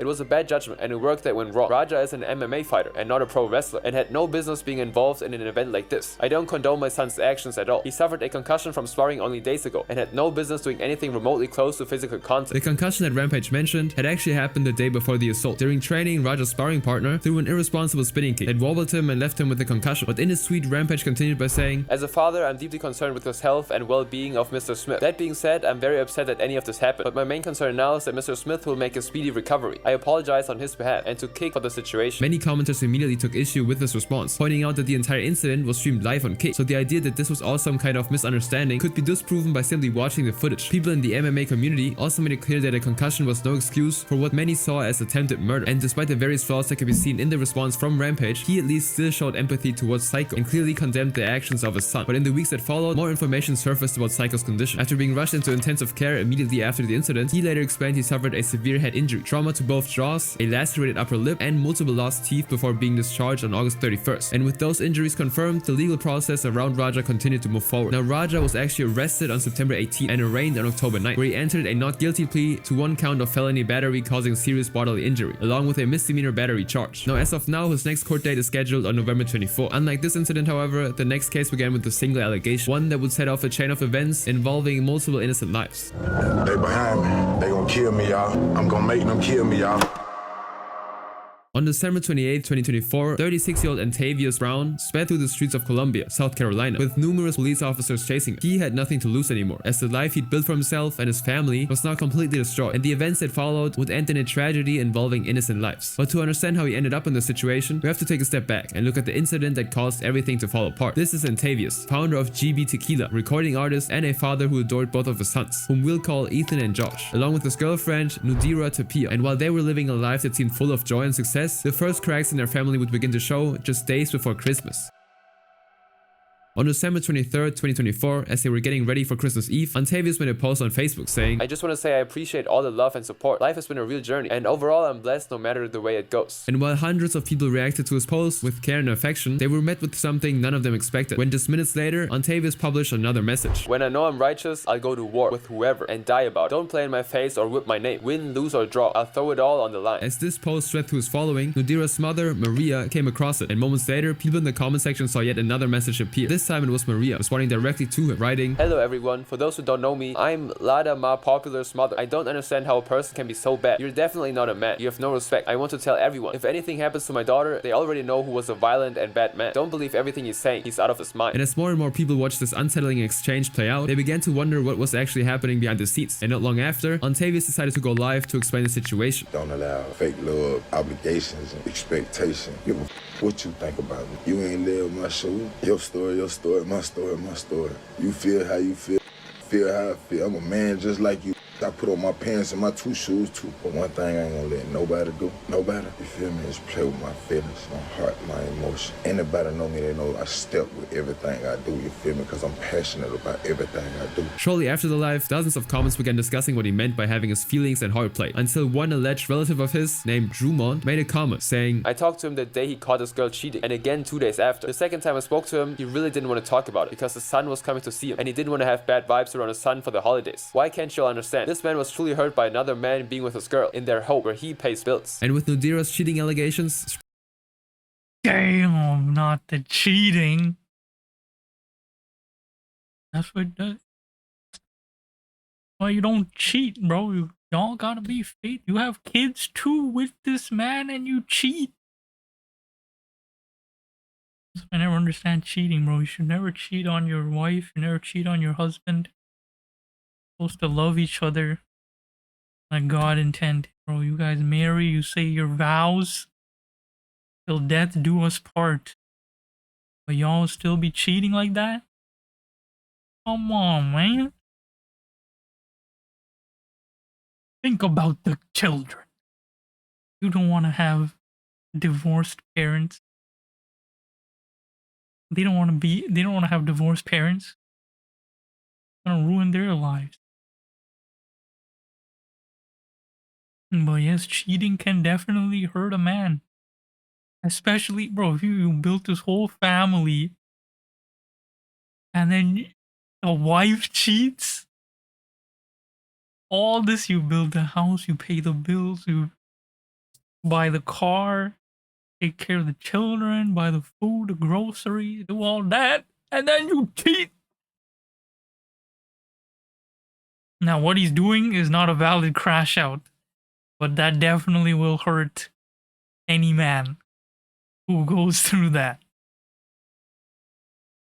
It was a bad judgment and a work that went wrong. Raja is an MMA fighter and not a pro wrestler and had no business being involved in an event like this. I don't condone my son's actions at all. He suffered a concussion from sparring only days ago and had no business doing anything remotely close to physical contact. The concussion that Rampage mentioned had actually happened the day before the assault. During training, Raja's sparring partner threw an irresponsible spinning kick that wobbled him and left him with a concussion. But in his tweet, Rampage continued by saying, "As a father, I'm deeply concerned with his health and well-being of Mr. Smith. That being said, I'm very upset that any of this happened. But my main concern now is that Mr. Smith will make a speedy recovery. I apologize on his behalf and to Kick for the situation." Many commenters immediately took issue with this response, pointing out that the entire incident was streamed live on Kick, so the idea that this was all some kind of misunderstanding could be disproven by simply watching the footage. People in the MMA community also made it clear that a concussion was no excuse for what many saw as attempted murder, and despite the various flaws that could be seen in the response from Rampage, he at least still showed empathy towards Psycho and clearly condemned the actions of his son. But in the weeks that followed, more information surfaced about Psycho's condition. After being rushed into intensive care immediately after the incident, he later explained he suffered a severe head injury, trauma to both both jaws, a lacerated upper lip, and multiple lost teeth before being discharged on August 31st. And with those injuries confirmed, the legal process around Raja continued to move forward. Now, Raja was actually arrested on September 18th and arraigned on October 9th, where he entered a not guilty plea to 1 count of felony battery causing serious bodily injury, along with a misdemeanor battery charge. Now, as of now, his next court date is scheduled on November 24th. Unlike this incident, however, the next case began with a single allegation, one that would set off a chain of events involving multiple innocent lives. They behind me. They gonna kill me, y'all. I'm gonna make them kill me, y'all. On December 28, 2024, 36-year-old Antavius Brown sped through the streets of Columbia, South Carolina, with numerous police officers chasing him. He had nothing to lose anymore, as the life he'd built for himself and his family was now completely destroyed, and the events that followed would end in a tragedy involving innocent lives. But to understand how he ended up in this situation, we have to take a step back and look at the incident that caused everything to fall apart. This is Antavius, founder of GB Tequila, recording artist and a father who adored both of his sons, whom we'll call Ethan and Josh, along with his girlfriend, Nudira Tapia. And while they were living a life that seemed full of joy and success, the first cracks in their family would begin to show just days before Christmas. On December 23rd, 2024, as they were getting ready for Christmas Eve, Antavius made a post on Facebook saying, "I just want to say I appreciate all the love and support. Life has been a real journey, and overall I'm blessed no matter the way it goes." And while hundreds of people reacted to his post with care and affection, they were met with something none of them expected. When just minutes later, Antavius published another message. "When I know I'm righteous, I'll go to war with whoever and die about it. Don't play in my face or whip my name. Win, lose or draw. I'll throw it all on the line." As this post spread through his following, Nudira's mother, Maria, came across it, and moments later, people in the comment section saw yet another message appear. This time it was Maria, responding directly to him, writing, "Hello everyone, for those who don't know me, I'm Lada Ma Popular's mother. I don't understand how a person can be so bad. You're definitely not a man. You have no respect. I want to tell everyone, if anything happens to my daughter, they already know who was a violent and bad man. Don't believe everything he's saying. He's out of his mind." And as more and more people watched this unsettling exchange play out, they began to wonder what was actually happening behind the scenes. And not long after, Antavius decided to go live to explain the situation. Don't allow fake love, obligations, and expectation. Give a what you think about me. You ain't live my shoes. Your story, my story, my story. You feel how you feel how I feel. I'm a man just like you. I put on my pants and my 2 shoes too. But one thing I ain't gonna let nobody do, you feel me, is play with my feelings, my heart, my emotion. Anybody know me, they know I step with everything I do, you feel me, because I'm passionate about everything I do. Shortly after the live, dozens of comments began discussing what he meant by having his feelings and heart played, until one alleged relative of his, named Drummond, made a comment saying, "I talked to him the day he caught his girl cheating, and again 2 days after. The second time I spoke to him, he really didn't want to talk about it, because his son was coming to see him, and he didn't want to have bad vibes around his son for the holidays. Why can't you all understand? This man was truly hurt by another man being with his girl in their home where he pays bills." And with Nudira's cheating allegations, damn, not the cheating. That's what does. Well, you don't cheat, bro. Y'all gotta be faithful. You have kids too with this man and you cheat. I never understand cheating, bro. You should never cheat on your wife. You never cheat on your husband. You're supposed to love each other like God intended, bro. You guys marry, you say your vows till death do us part. But y'all still be cheating like that? Come on, man. Think about the children. You don't want to have divorced parents. They don't want to have divorced parents. It's gonna ruin their lives. But yes, cheating can definitely hurt a man. Especially, bro, if you built this whole family and then the wife cheats. All this, you build the house, you pay the bills, you buy the car, take care of the children, buy the food, the groceries, do all that, and then you cheat. Now, what he's doing is not a valid crash out, but that definitely will hurt any man who goes through that.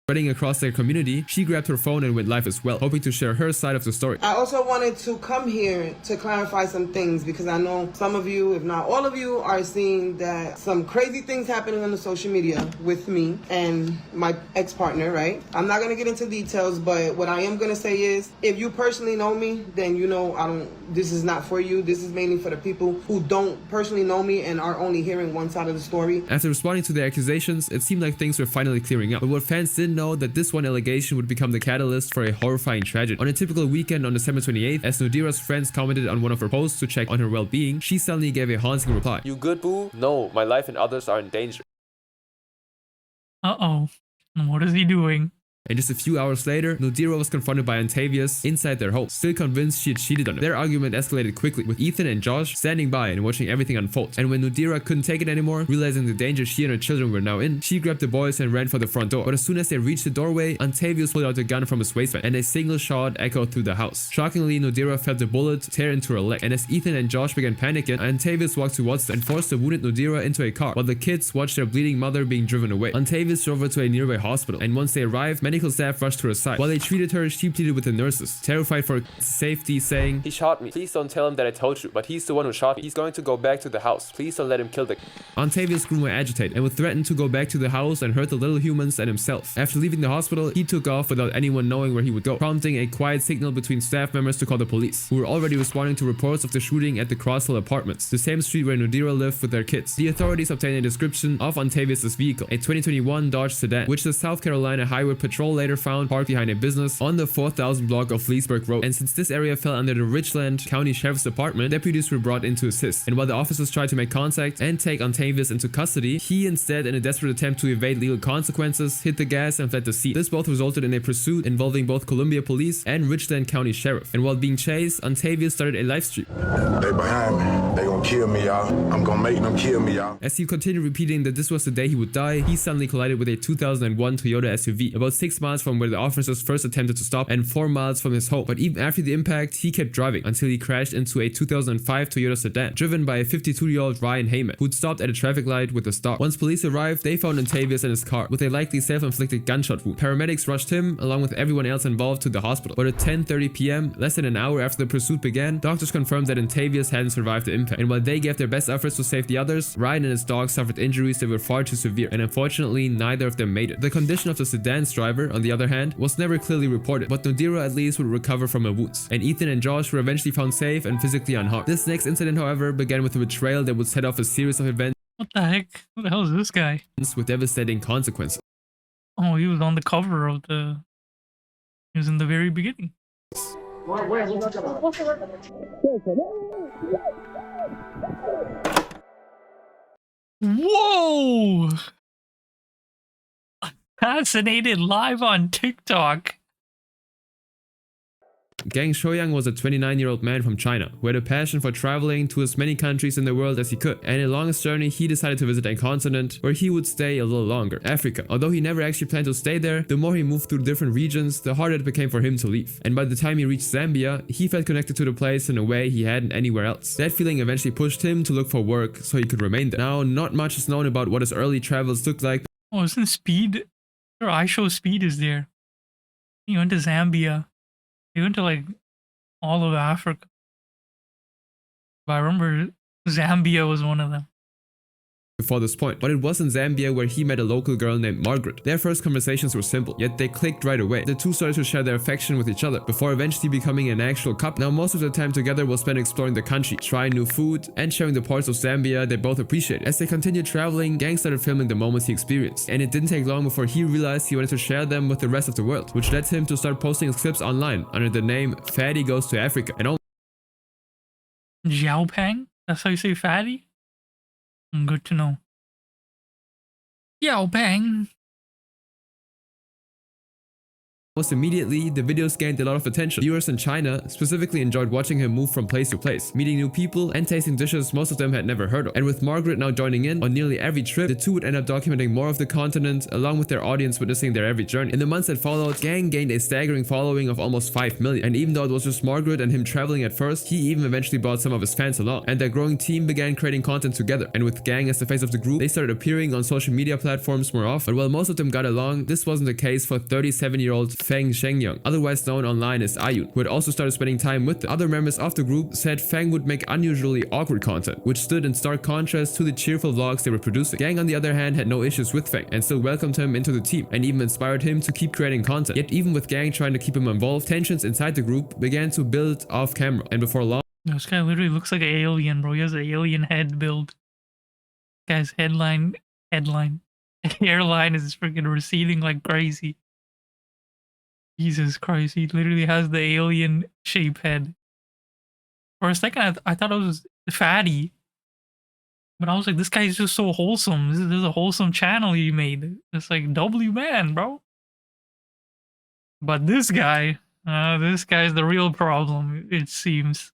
spreading across their community, she grabbed her phone and went live as well, hoping to share her side of the story. I also wanted to come here to clarify some things because I know some of you, if not all of you, are seeing that some crazy things happening on the social media with me and my ex-partner, right? I'm not going to get into details, but what I am going to say is, if you personally know me, then you know this is not for you. This is mainly for the people who don't personally know me and are only hearing one side of the story. After responding to the accusations, it seemed like things were finally clearing up. But what fans didn't know that this one allegation would become the catalyst for a horrifying tragedy. On a typical weekend on December 28th, as Nudira's friends commented on one of her posts to check on her well-being, she suddenly gave a haunting reply. You good, boo? No, my life and others are in danger. Uh-oh. What is he doing? And just a few hours later, Nudira was confronted by Antavius inside their home, still convinced she had cheated on him. Their argument escalated quickly, with Ethan and Josh standing by and watching everything unfold. And when Nudira couldn't take it anymore, realizing the danger she and her children were now in, she grabbed the boys and ran for the front door. But as soon as they reached the doorway, Antavius pulled out a gun from his waistband, and a single shot echoed through the house. Shockingly, Nudira felt the bullet tear into her leg, and as Ethan and Josh began panicking, Antavius walked towards them and forced the wounded Nudira into a car, while the kids watched their bleeding mother being driven away. Antavius drove her to a nearby hospital, and once they arrived, medical staff rushed to her side. While they treated her, she pleaded with the nurses, terrified for her safety, saying, He shot me. Please don't tell him that I told you, but he's the one who shot me. He's going to go back to the house. Please don't let him kill the... Antavius grew more agitated and would threaten to go back to the house and hurt the little humans and himself. After leaving the hospital, he took off without anyone knowing where he would go, prompting a quiet signal between staff members to call the police, who were already responding to reports of the shooting at the Crossville Apartments, the same street where Nudira lived with their kids. The authorities obtained a description of Antavius' vehicle, a 2021 Dodge sedan, which the South Carolina Highway Patrol later found parked behind a business on the 4000 block of Leesburg Road. And since this area fell under the Richland County Sheriff's Department, deputies were brought in to assist. And while the officers tried to make contact and take Antavius into custody, he instead, in a desperate attempt to evade legal consequences, hit the gas and fled the scene. This both resulted in a pursuit involving both Columbia Police and Richland County Sheriff. And while being chased, Antavius started a live stream. They behind me. They gonna kill me, y'all. I'm gonna make them kill me, y'all. As he continued repeating that this was the day he would die, he suddenly collided with a 2001 Toyota SUV, about 6 miles from where the officers first attempted to stop and 4 miles from his home. But even after the impact, he kept driving until he crashed into a 2005 Toyota sedan, driven by a 52-year-old Ryan Heyman, who'd stopped at a traffic light with a stop. Once police arrived, they found Antavius in his car with a likely self-inflicted gunshot wound. Paramedics rushed him, along with everyone else involved, to the hospital. But at 10:30 p.m., less than an hour after the pursuit began, doctors confirmed that Antavius hadn't survived the impact. And while they gave their best efforts to save the others, Ryan and his dog suffered injuries that were far too severe, and unfortunately, neither of them made it. The condition of the sedan's driver, on the other hand, was never clearly reported, but Nudira at least would recover from her wounds, and Ethan and Josh were eventually found safe and physically unharmed. This next incident, however, began with a betrayal that would set off a series of events. What the heck? Who the hell is this guy? With devastating consequences. Oh, he was on the cover of the... He was in the very beginning. Whoa! Fascinated live on TikTok. Gang Shouyang was a 29-year-old man from China who had a passion for traveling to as many countries in the world as he could, and along his journey he decided to visit a continent where he would stay a little longer, Africa. Although he never actually planned to stay there, the more he moved through different regions, the harder it became for him to leave. And by the time he reached Zambia, he felt connected to the place in a way he hadn't anywhere else. That feeling eventually pushed him to look for work so he could remain there. Now, not much is known about what his early travels looked like. Oh, isn't Speed? Or I Show Speed is there. He went to Zambia. He went to like all of Africa. But I remember Zambia was one of them. Before this point, but it was in Zambia where he met a local girl named Margaret. Their first conversations were simple, yet they clicked right away. The two started to share their affection with each other, before eventually becoming an actual couple. Now most of their time together was spent exploring the country, trying new food, and sharing the parts of Zambia they both appreciated. As they continued traveling, Gang started filming the moments he experienced, and it didn't take long before he realized he wanted to share them with the rest of the world, which led him to start posting his clips online under the name Fatty Goes to Africa. And Xiaopeng? That's how you say fatty? Good to know. Xiaopeng. almost immediately, the videos gained a lot of attention. Viewers in China specifically enjoyed watching him move from place to place, meeting new people and tasting dishes most of them had never heard of. And with Margaret now joining in on nearly every trip, the two would end up documenting more of the continent, along with their audience witnessing their every journey. In the months that followed, Gang gained a staggering following of almost 5 million. And even though it was just Margaret and him traveling at first, he even eventually brought some of his fans along. And their growing team began creating content together. And with Gang as the face of the group, they started appearing on social media platforms more often. But while most of them got along, this wasn't the case for 37-year-old Feng Shengyang, otherwise known online as Ayun, who had also started spending time with them. Other members of the group said Feng would make unusually awkward content, which stood in stark contrast to the cheerful vlogs they were producing. Gang, on the other hand, had no issues with Feng and still welcomed him into the team and even inspired him to keep creating content. Yet even with Gang trying to keep him involved, tensions inside the group began to build off camera, and before long, this guy literally looks like an alien, bro. He has an alien head build. Guy's hairline is freaking receding like crazy. Jesus Christ, he literally has the alien shape head. For a second, I thought it was Fatty. But I was like, this guy's just so wholesome. This is a wholesome channel he made. It's like W man, bro. But this guy's the real problem, it seems.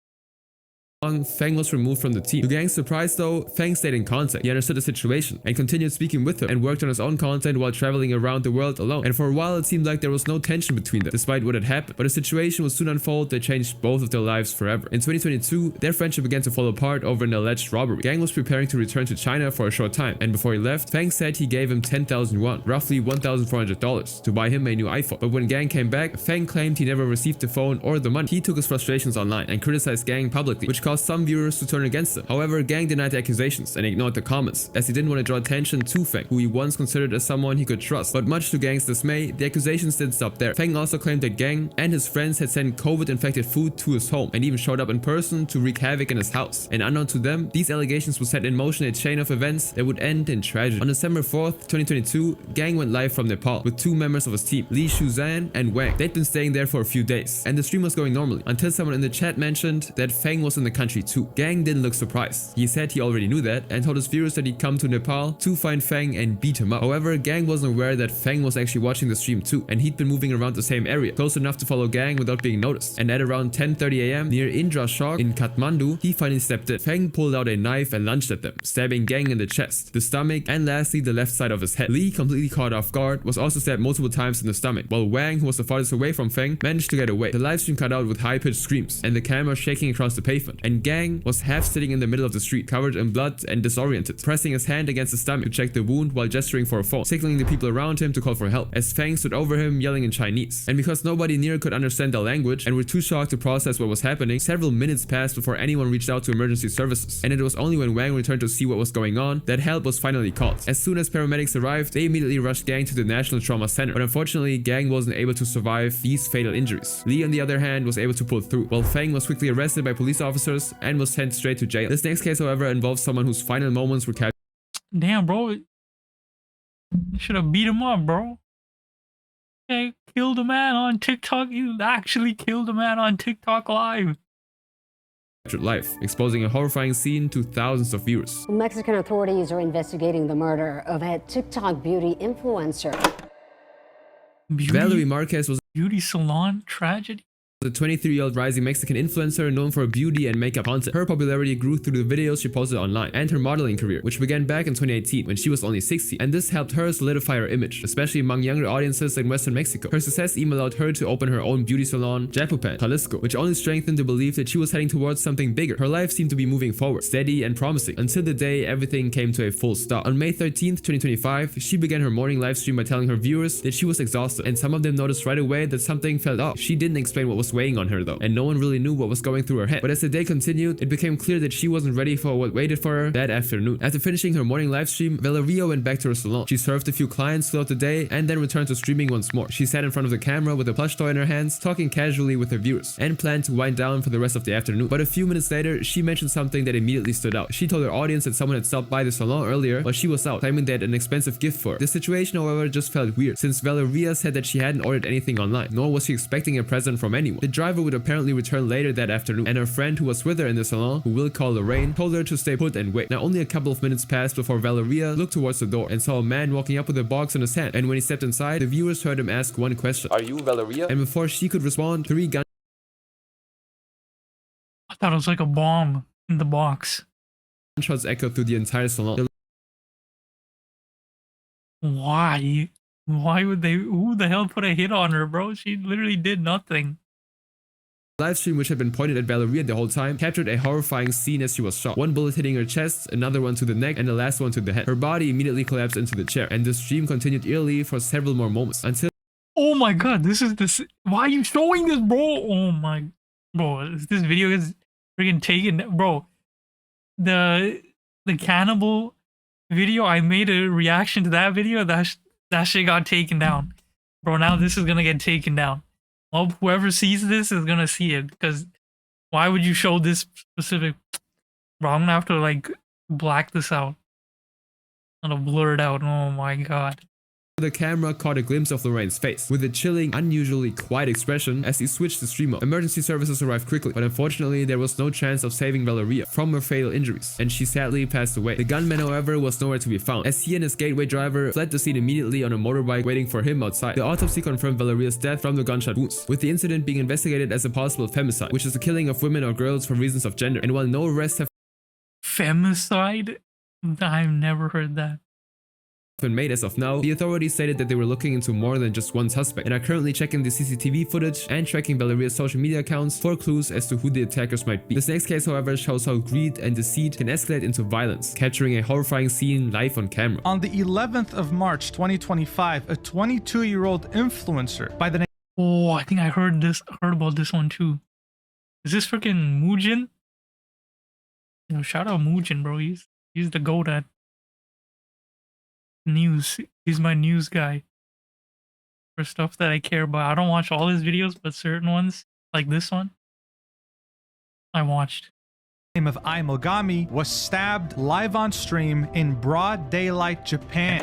Feng was removed from the team. To Gang's surprise though, Feng stayed in contact. He understood the situation and continued speaking with him and worked on his own content while traveling around the world alone. And for a while it seemed like there was no tension between them, despite what had happened. But a situation would soon unfold that changed both of their lives forever. In 2022, their friendship began to fall apart over an alleged robbery. Gang was preparing to return to China for a short time, and before he left, Feng said he gave him 10,000 won, roughly $1,400, to buy him a new iPhone. But when Gang came back, Feng claimed he never received the phone or the money. He took his frustrations online and criticized Gang publicly, which caused some viewers to turn against him. However, Gang denied the accusations and ignored the comments, as he didn't want to draw attention to Feng, who he once considered as someone he could trust. But much to Gang's dismay, the accusations didn't stop there. Feng also claimed that Gang and his friends had sent COVID-infected food to his home and even showed up in person to wreak havoc in his house. And unknown to them, these allegations would set in motion a chain of events that would end in tragedy. On December 4th, 2022, Gang went live from Nepal with two members of his team, Li Shuzan and Wang. They'd been staying there for a few days, and the stream was going normally until someone in the chat mentioned that Feng was in the country too. Gang didn't look surprised. He said he already knew that and told his viewers that he'd come to Nepal to find Feng and beat him up. However, Gang wasn't aware that Feng was actually watching the stream too, and he'd been moving around the same area, close enough to follow Gang without being noticed. And at around 10:30 AM near Indra Shok in Kathmandu, he finally stepped in. Feng pulled out a knife and lunged at them, stabbing Gang in the chest, the stomach, and lastly the left side of his head. Li, completely caught off guard, was also stabbed multiple times in the stomach, while Wang, who was the farthest away from Feng, managed to get away. The livestream cut out with high-pitched screams and the camera shaking across the pavement, and Gang was half sitting in the middle of the street, covered in blood and disoriented, pressing his hand against his stomach to check the wound while gesturing for a phone, signaling the people around him to call for help, as Feng stood over him yelling in Chinese. And because nobody near could understand the language and were too shocked to process what was happening, several minutes passed before anyone reached out to emergency services, and it was only when Wang returned to see what was going on that help was finally called. As soon as paramedics arrived, they immediately rushed Gang to the National Trauma Center, but unfortunately Gang wasn't able to survive these fatal injuries. Li, on the other hand, was able to pull through, while Feng was quickly arrested by police officers and was sent straight to jail. This next case, however, involves someone whose final moments were captured. Damn, bro. You should have beat him up, bro. Hey, killed a man on TikTok. You actually killed a man on TikTok live. Life, exposing a horrifying scene to thousands of viewers. Mexican authorities are investigating the murder of a TikTok beauty influencer. Valerie Marquez was beauty salon tragedy. A 23-year-old rising Mexican influencer known for beauty and makeup content. Her popularity grew through the videos she posted online and her modeling career, which began back in 2018 when she was only 16, and this helped her solidify her image, especially among younger audiences in Western Mexico. Her success even allowed her to open her own beauty salon, Japopan, Jalisco, which only strengthened the belief that she was heading towards something bigger. Her life seemed to be moving forward, steady and promising, until the day everything came to a full stop. On May 13th, 2025, she began her morning live stream by telling her viewers that she was exhausted, and some of them noticed right away that something felt off. She didn't explain what was weighing on her though, and no one really knew what was going through her head. But as the day continued, it became clear that she wasn't ready for what waited for her that afternoon. After finishing her morning live stream, Valeria went back to her salon. She served a few clients throughout the day and then returned to streaming once more. She sat in front of the camera with a plush toy in her hands, talking casually with her viewers, and planned to wind down for the rest of the afternoon. But a few minutes later, she mentioned something that immediately stood out. She told her audience that someone had stopped by the salon earlier while she was out, claiming they had an expensive gift for her. The situation, however, just felt weird, since Valeria said that she hadn't ordered anything online, nor was she expecting a present from anyone. The driver would apparently return later that afternoon, and her friend who was with her in the salon, who we'll call Lorraine, told her to stay put and wait. Now only a couple of minutes passed before Valeria looked towards the door and saw a man walking up with a box in his hand, and when he stepped inside, the viewers heard him ask one question: "Are you Valeria?" And before she could respond, 3 I thought it was like a bomb in the box. gunshots echoed through the entire salon. Why? Why would they? Who the hell put a hit on her, bro? She literally did nothing. The live stream, which had been pointed at Valeria the whole time, captured a horrifying scene as she was shot. One bullet hitting her chest, another one to the neck, and the last one to the head. Her body immediately collapsed into the chair, and the stream continued eerily for several more moments until... Oh my god, this is this. Why are you showing this, bro? Oh my, bro, this video is freaking taken, bro. The cannibal video, I made a reaction to that video. That shit got taken down, bro. Now this is gonna get taken down. Well, whoever sees this is gonna see it, because why would you show this specific? Bro, I'm gonna have to like black this out. I'm gonna blur it out. Oh my god. The camera caught a glimpse of Lorraine's face, with a chilling, unusually quiet expression as he switched the stream mode. Emergency services arrived quickly, but unfortunately there was no chance of saving Valeria from her fatal injuries, and she sadly passed away. The gunman, however, was nowhere to be found, as he and his gateway driver fled the scene immediately on a motorbike waiting for him outside. The autopsy confirmed Valeria's death from the gunshot wounds, with the incident being investigated as a possible femicide, which is the killing of women or girls for reasons of gender. And while no arrests have Femicide? I've never heard that. been made as of now, the authorities stated that they were looking into more than just one suspect and are currently checking the CCTV footage and tracking Valeria's social media accounts for clues as to who the attackers might be. This next case, however, shows how greed and deceit can escalate into violence, capturing a horrifying scene live on camera. On the 11th of March 2025, a 22-year-old influencer by the name... Oh, I think I heard about this one too. Is this freaking Mujin? You know, shout out Mujin, bro. He's the GOAT at news. He's my news guy for stuff that I care about. I don't watch all his videos, but certain ones, like this one, I watched. Name of Aimogami was stabbed live on stream in broad daylight Japan.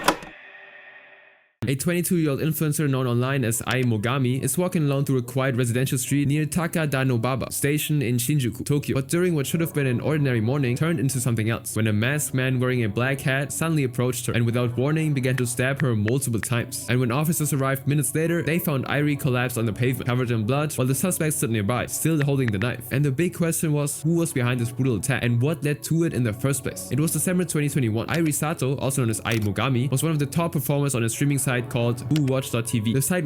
A 22-year-old influencer known online as Aimogami is walking alone through a quiet residential street near Takadanobaba Station in Shinjuku, Tokyo. But during what should have been an ordinary morning turned into something else, when a masked man wearing a black hat suddenly approached her and without warning began to stab her multiple times. And when officers arrived minutes later, they found Irie collapsed on the pavement, covered in blood, while the suspect stood nearby, still holding the knife. And the big question was, who was behind this brutal attack and what led to it in the first place? It was December 2021. Irie Sato, also known as Aimogami, was one of the top performers on a streaming site called WhoWatch.tv. The site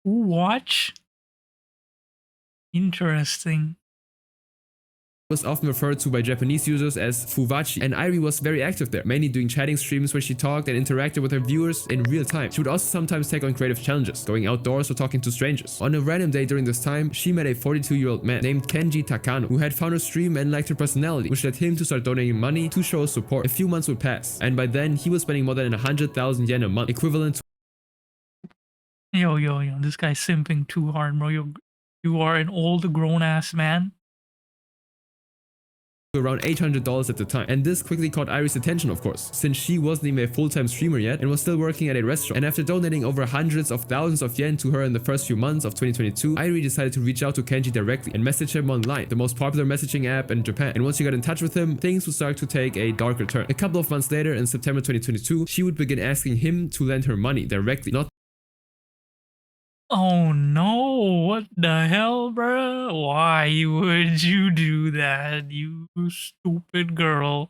Who Watch? Interesting. was often referred to by Japanese users as Fuwachi, and Irie was very active there, mainly doing chatting streams where she talked and interacted with her viewers in real time. She would also sometimes take on creative challenges, going outdoors or talking to strangers. On a random day during this time, she met a 42-year-old man named Kenji Takano, who had found her stream and liked her personality, which led him to start donating money to show support. A few months would pass, and by then, he was spending more than 100,000 yen a month, equivalent to Yo, this guy's simping too hard, bro. You are an old grown-ass man. around $800 at the time. And this quickly caught Irie's attention, of course, since she wasn't even a full-time streamer yet and was still working at a restaurant. And after donating over hundreds of thousands of yen to her in the first few months of 2022, Irie decided to reach out to Kenji directly and message him online, the most popular messaging app in Japan. And once she got in touch with him, things would start to take a darker turn. A couple of months later, in September 2022, she would begin asking him to lend her money directly, not Oh no, what the hell, bro? Why would you do that, you stupid girl?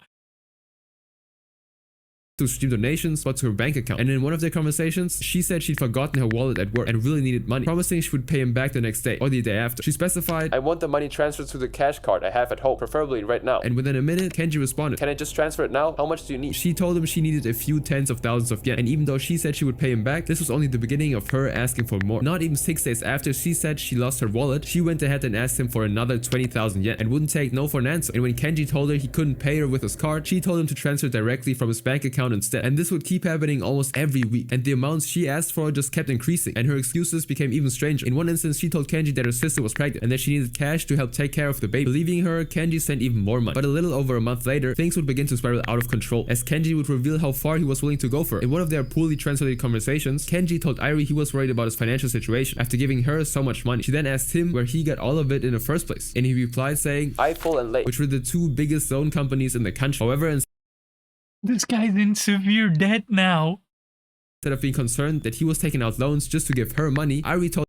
to stream donations, but to her bank account. And in one of their conversations, she said she'd forgotten her wallet at work and really needed money, promising she would pay him back the next day or the day after. She specified, I want the money transferred to the cash card I have at home, preferably right now. And within a minute, Kenji responded, Can I just transfer it now? How much do you need? She told him she needed a few tens of thousands of yen, and even though she said she would pay him back, this was only the beginning of her asking for more. Not even 6 days after she said she lost her wallet, she went ahead and asked him for another 20,000 yen and wouldn't take no for an answer. And when Kenji told her he couldn't pay her with his card, she told him to transfer directly from his bank account instead. And this would keep happening almost every week, and the amounts she asked for just kept increasing, and her excuses became even stranger. In one instance, she told Kenji that her sister was pregnant and that she needed cash to help take care of the baby. Believing her, Kenji sent even more money. But a little over a month later, things would begin to spiral out of control, as Kenji would reveal how far he was willing to go for her. In one of their poorly translated conversations, Kenji told Irie he was worried about his financial situation after giving her so much money. She then asked him where he got all of it in the first place, and he replied saying, iFull and Late, which were the two biggest zone companies in the country. However, this guy's in severe debt now. Instead of being concerned that he was taking out loans just to give her money, Irie told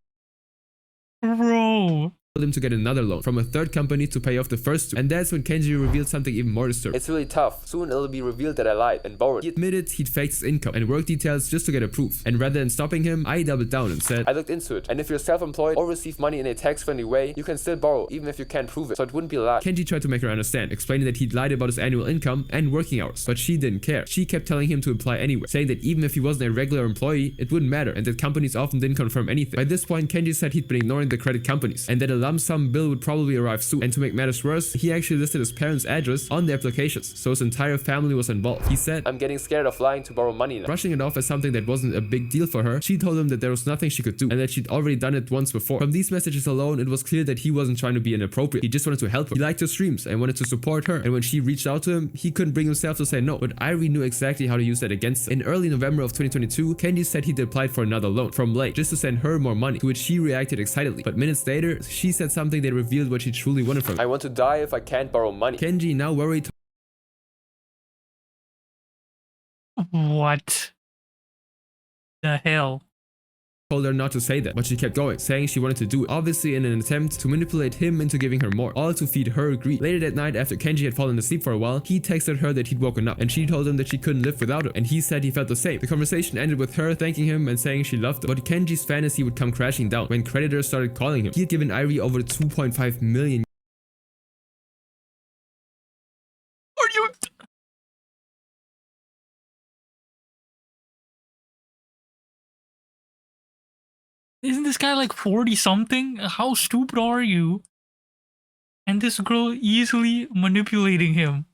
him to get another loan from a third company to pay off the first two. And that's when Kenji revealed something even more disturbing. It's really tough. Soon it'll be revealed that I lied and borrowed. He admitted he'd faked his income and work details just to get approved. And rather than stopping him, I doubled down and said, I looked into it, and if you're self-employed or receive money in a tax-friendly way, you can still borrow, even if you can't prove it, so it wouldn't be a lie. Kenji tried to make her understand, explaining that he'd lied about his annual income and working hours, but she didn't care. She kept telling him to apply anyway, saying that even if he wasn't a regular employee, it wouldn't matter, and that companies often didn't confirm anything. By this point, Kenji said he'd been ignoring the credit companies, and that a lump sum bill would probably arrive soon. And to make matters worse, he actually listed his parents' address on the applications, so his entire family was involved. He said, I'm getting scared of lying to borrow money now. Brushing it off as something that wasn't a big deal for her, she told him that there was nothing she could do and that she'd already done it once before. From these messages alone, it was clear that he wasn't trying to be inappropriate. He just wanted to help her. He liked her streams and wanted to support her, and when she reached out to him, he couldn't bring himself to say no. But Irie knew exactly how to use that against him. In early November of 2022, Kenji said he'd applied for another loan from Lake just to send her more money, to which she reacted excitedly. But minutes later, she said something that revealed what she truly wanted from him. I want to die if I can't borrow money. Kenji, now worried, What the hell? Told her not to say that, but she kept going, saying she wanted to do it, obviously in an attempt to manipulate him into giving her more, all to feed her greed. Later that night, after Kenji had fallen asleep for a while, he texted her that he'd woken up, and she told him that she couldn't live without him, and he said he felt the same. The conversation ended with her thanking him and saying she loved him, but Kenji's fantasy would come crashing down when creditors started calling him. He had given Irie over 2.5 million. Are you? Isn't this guy like 40 something? How stupid are you? And this girl easily manipulating him.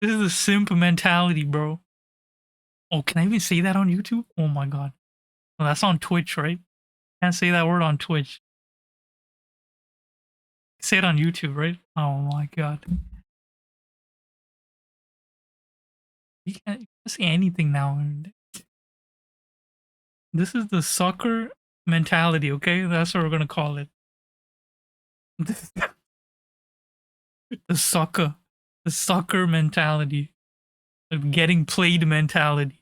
This is a simp mentality, bro. Oh, can I even say that on YouTube? Oh my god. Well, that's on Twitch, right? Can't say that word on Twitch. Say it on YouTube, right? Oh my god. You can't say anything now. This is the sucker mentality, okay? That's what we're gonna call it. The sucker mentality. The getting played mentality.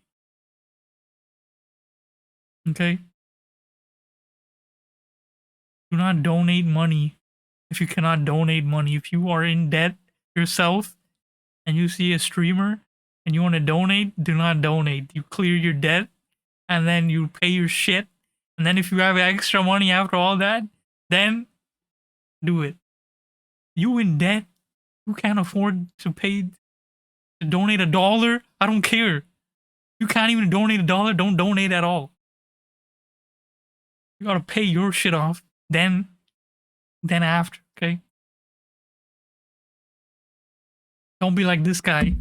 Okay? Do not donate money if you cannot donate money. If you are in debt yourself and you see a streamer and you want to donate, do not donate. You clear your debt and then you pay your shit. And then if you have extra money after all that, then do it. You in debt, you can't afford to pay, to donate $1. I don't care. You can't even donate $1. Don't donate at all. You gotta pay your shit off. Then after, okay? Don't be like this guy.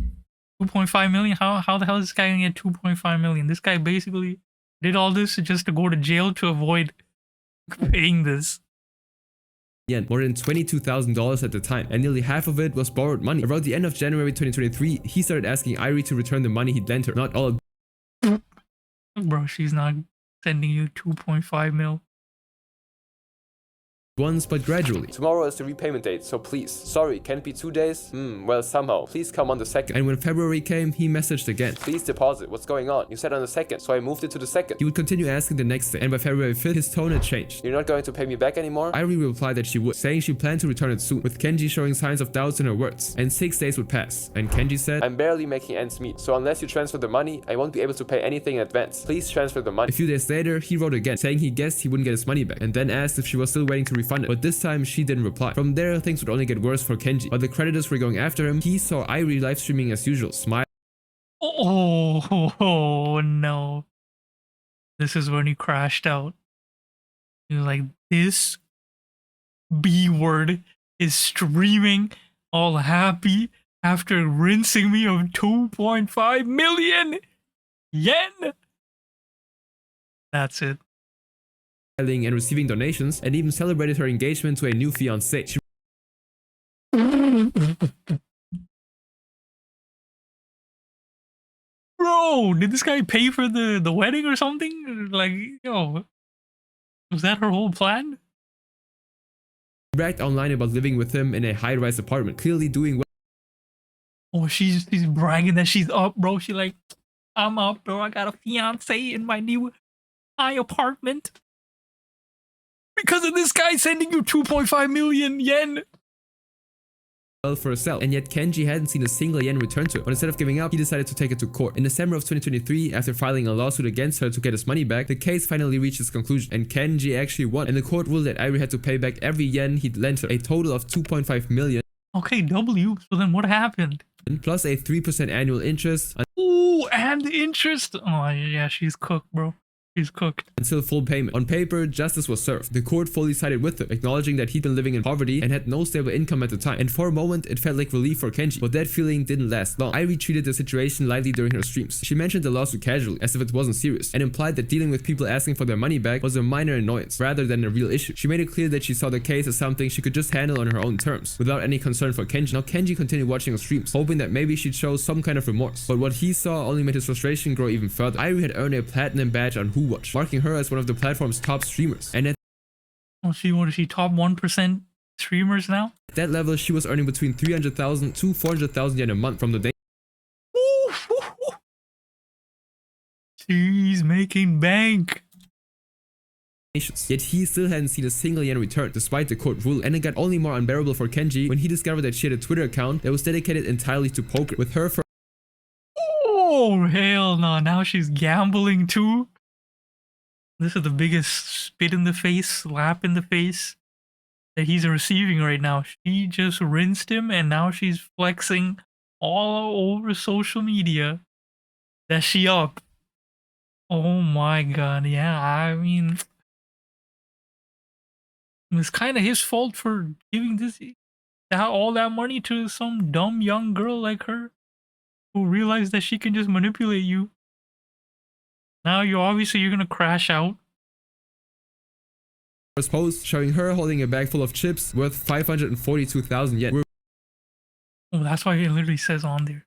2.5 million? How the hell is this guy gonna get 2.5 million? This guy basically did all this just to go to jail to avoid paying this. Yen, more than $22,000 at the time, and nearly half of it was borrowed money. Around the end of January 2023, he started asking Irie to return the money he'd lent her. Not all. Bro, she's not sending you 2.5 mil. Once, but gradually. Tomorrow is the repayment date, so please. Sorry, can it be 2 days? Well, somehow. Please come on the 2nd. And when February came, he messaged again. Please deposit. What's going on? You said on the 2nd, so I moved it to the 2nd. He would continue asking the next day, and by February 5th, his tone had changed. You're not going to pay me back anymore? Irie replied that she would, saying she planned to return it soon, with Kenji showing signs of doubts in her words. And 6 days would pass, and Kenji said, I'm barely making ends meet, so unless you transfer the money, I won't be able to pay anything in advance. Please transfer the money. A few days later, he wrote again, saying he guessed he wouldn't get his money back, and then asked if she was still waiting to refund it. But this time, she didn't reply. From there, things would only get worse for Kenji. While the creditors were going after him, he saw Irie live streaming as usual, smiling. Oh no. This is when he crashed out. He was like, this B word is streaming all happy after rinsing me of 2.5 million yen. That's it. And receiving donations, and even celebrated her engagement to a new fiancé. She Bro, did this guy pay for the wedding or something? Like, yo, was that her whole plan? bragged online about living with him in a high-rise apartment, clearly doing well. Oh, she's bragging that she's up, bro. She like, I'm up, bro. I got a fiance in my new high apartment. Because of this guy sending you 2.5 million yen. Well for herself, and yet Kenji hadn't seen a single yen returned to him. But instead of giving up, he decided to take it to court. In December of 2023, after filing a lawsuit against her to get his money back, the case finally reached its conclusion, and Kenji actually won. And the court ruled that Irie had to pay back every yen he'd lent her, a total of 2.5 million. Okay, W. So then what happened? Plus a 3% annual interest. Ooh, and interest. Oh yeah, she's cooked, bro. He's cooked. Until full payment. On paper, justice was served. The court fully sided with him, acknowledging that he'd been living in poverty and had no stable income at the time. And for a moment, it felt like relief for Kenji. But that feeling didn't last long. Irie treated the situation lightly during her streams. She mentioned the lawsuit casually, as if it wasn't serious, and implied that dealing with people asking for their money back was a minor annoyance, rather than a real issue. She made it clear that she saw the case as something she could just handle on her own terms, without any concern for Kenji. Now Kenji continued watching her streams, hoping that maybe she'd show some kind of remorse. But what he saw only made his frustration grow even further. Irie had earned a platinum badge on Who Watch, marking her as one of the platform's top streamers. And at What is she, top 1% streamers now? that level, she was earning between 300,000 to 400,000 yen a month from the day. She's making bank. Yet he still hadn't seen a single yen return, despite the court ruling. And it got only more unbearable for Kenji when he discovered that she had a Twitter account that was dedicated entirely to poker, with her for Oh, hell no. Now she's gambling too. This is the biggest spit in the face, slap in the face that he's receiving right now. She just rinsed him and now she's flexing all over social media that she up. Oh my god, yeah, I mean, it's kind of his fault for giving all that money to some dumb young girl like her who realized that she can just manipulate you. Now you're gonna crash out. first post, showing her holding a bag full of chips worth 542,000 yen. Oh, that's why it literally says on there.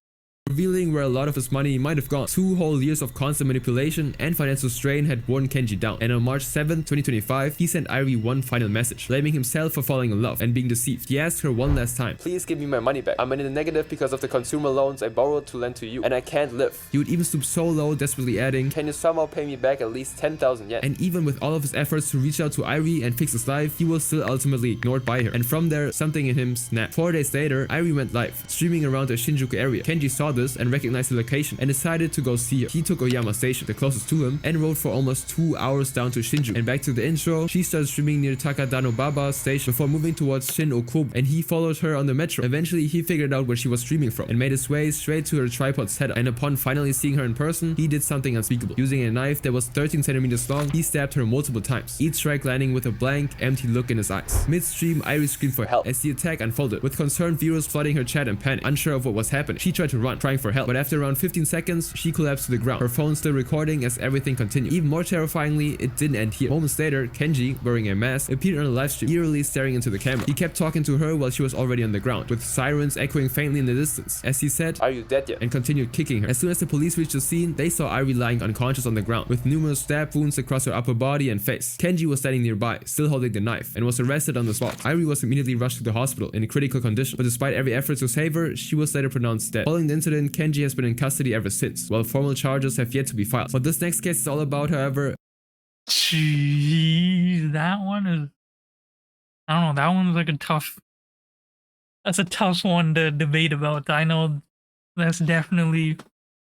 Revealing where a lot of his money might have gone. 2 whole years of constant manipulation and financial strain had worn Kenji down, and on March 7, 2025, he sent Irie one final message, blaming himself for falling in love and being deceived. He asked her one last time, Please give me my money back. I'm in the negative because of the consumer loans I borrowed to lend to you, and I can't live. He would even stoop so low, desperately adding, Can you somehow pay me back at least 10,000 yen? and even with all of his efforts to reach out to Irie and fix his life, he was still ultimately ignored by her. And from there, something in him snapped. 4 days later, Irie went live, streaming around the Shinjuku area. Kenji saw this and recognized the location and decided to go see her. He took Oyama Station, the closest to him, and rode for almost 2 hours down to Shinjuku. And back to the intro, she started streaming near Takadanobaba Station before moving towards Shin Okubo, and he followed her on the metro. Eventually, he figured out where she was streaming from and made his way straight to her tripod setup. And upon finally seeing her in person, he did something unspeakable. Using a knife that was 13 centimeters long, he stabbed her multiple times, each strike landing with a blank, empty look in his eyes. Mid-stream, Irie screamed for help as the attack unfolded, with concerned viewers flooding her chat and panic, unsure of what was happening. She tried to run, trying for help, but after around 15 seconds, she collapsed to the ground, her phone still recording as everything continued. Even more terrifyingly, it didn't end here. Moments later, Kenji, wearing a mask, appeared on a live stream, eerily staring into the camera. He kept talking to her while she was already on the ground, with sirens echoing faintly in the distance, as he said, Are you dead yet? and continued kicking her. As soon as the police reached the scene, they saw Irie lying unconscious on the ground, with numerous stab wounds across her upper body and face. Kenji was standing nearby, still holding the knife, and was arrested on the spot. Irie was immediately rushed to the hospital in a critical condition, but despite every effort to save her, she was later pronounced dead. Following the incident, Kenji has been in custody ever since, while formal charges have yet to be filed. What this next case is all about, however, Jeez, that one is, I don't know, that one's like that's a tough one to debate about. I know that's definitely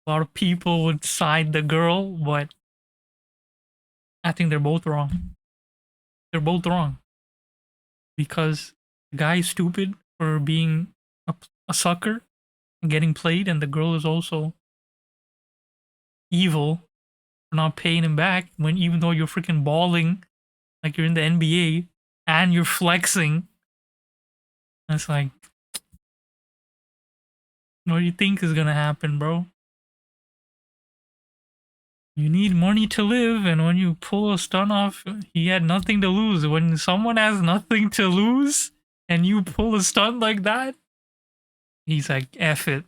a lot of people would side the girl, but I think they're both wrong. They're both wrong. Because the guy is stupid for being a sucker and getting played, and the girl is also evil for not paying him back when, even though you're freaking balling like you're in the NBA and you're flexing. It's like, what do you think is gonna happen, bro? You need money to live, and when you pull a stunt off, he had nothing to lose. When someone has nothing to lose and you pull a stunt like that, he's like, F it.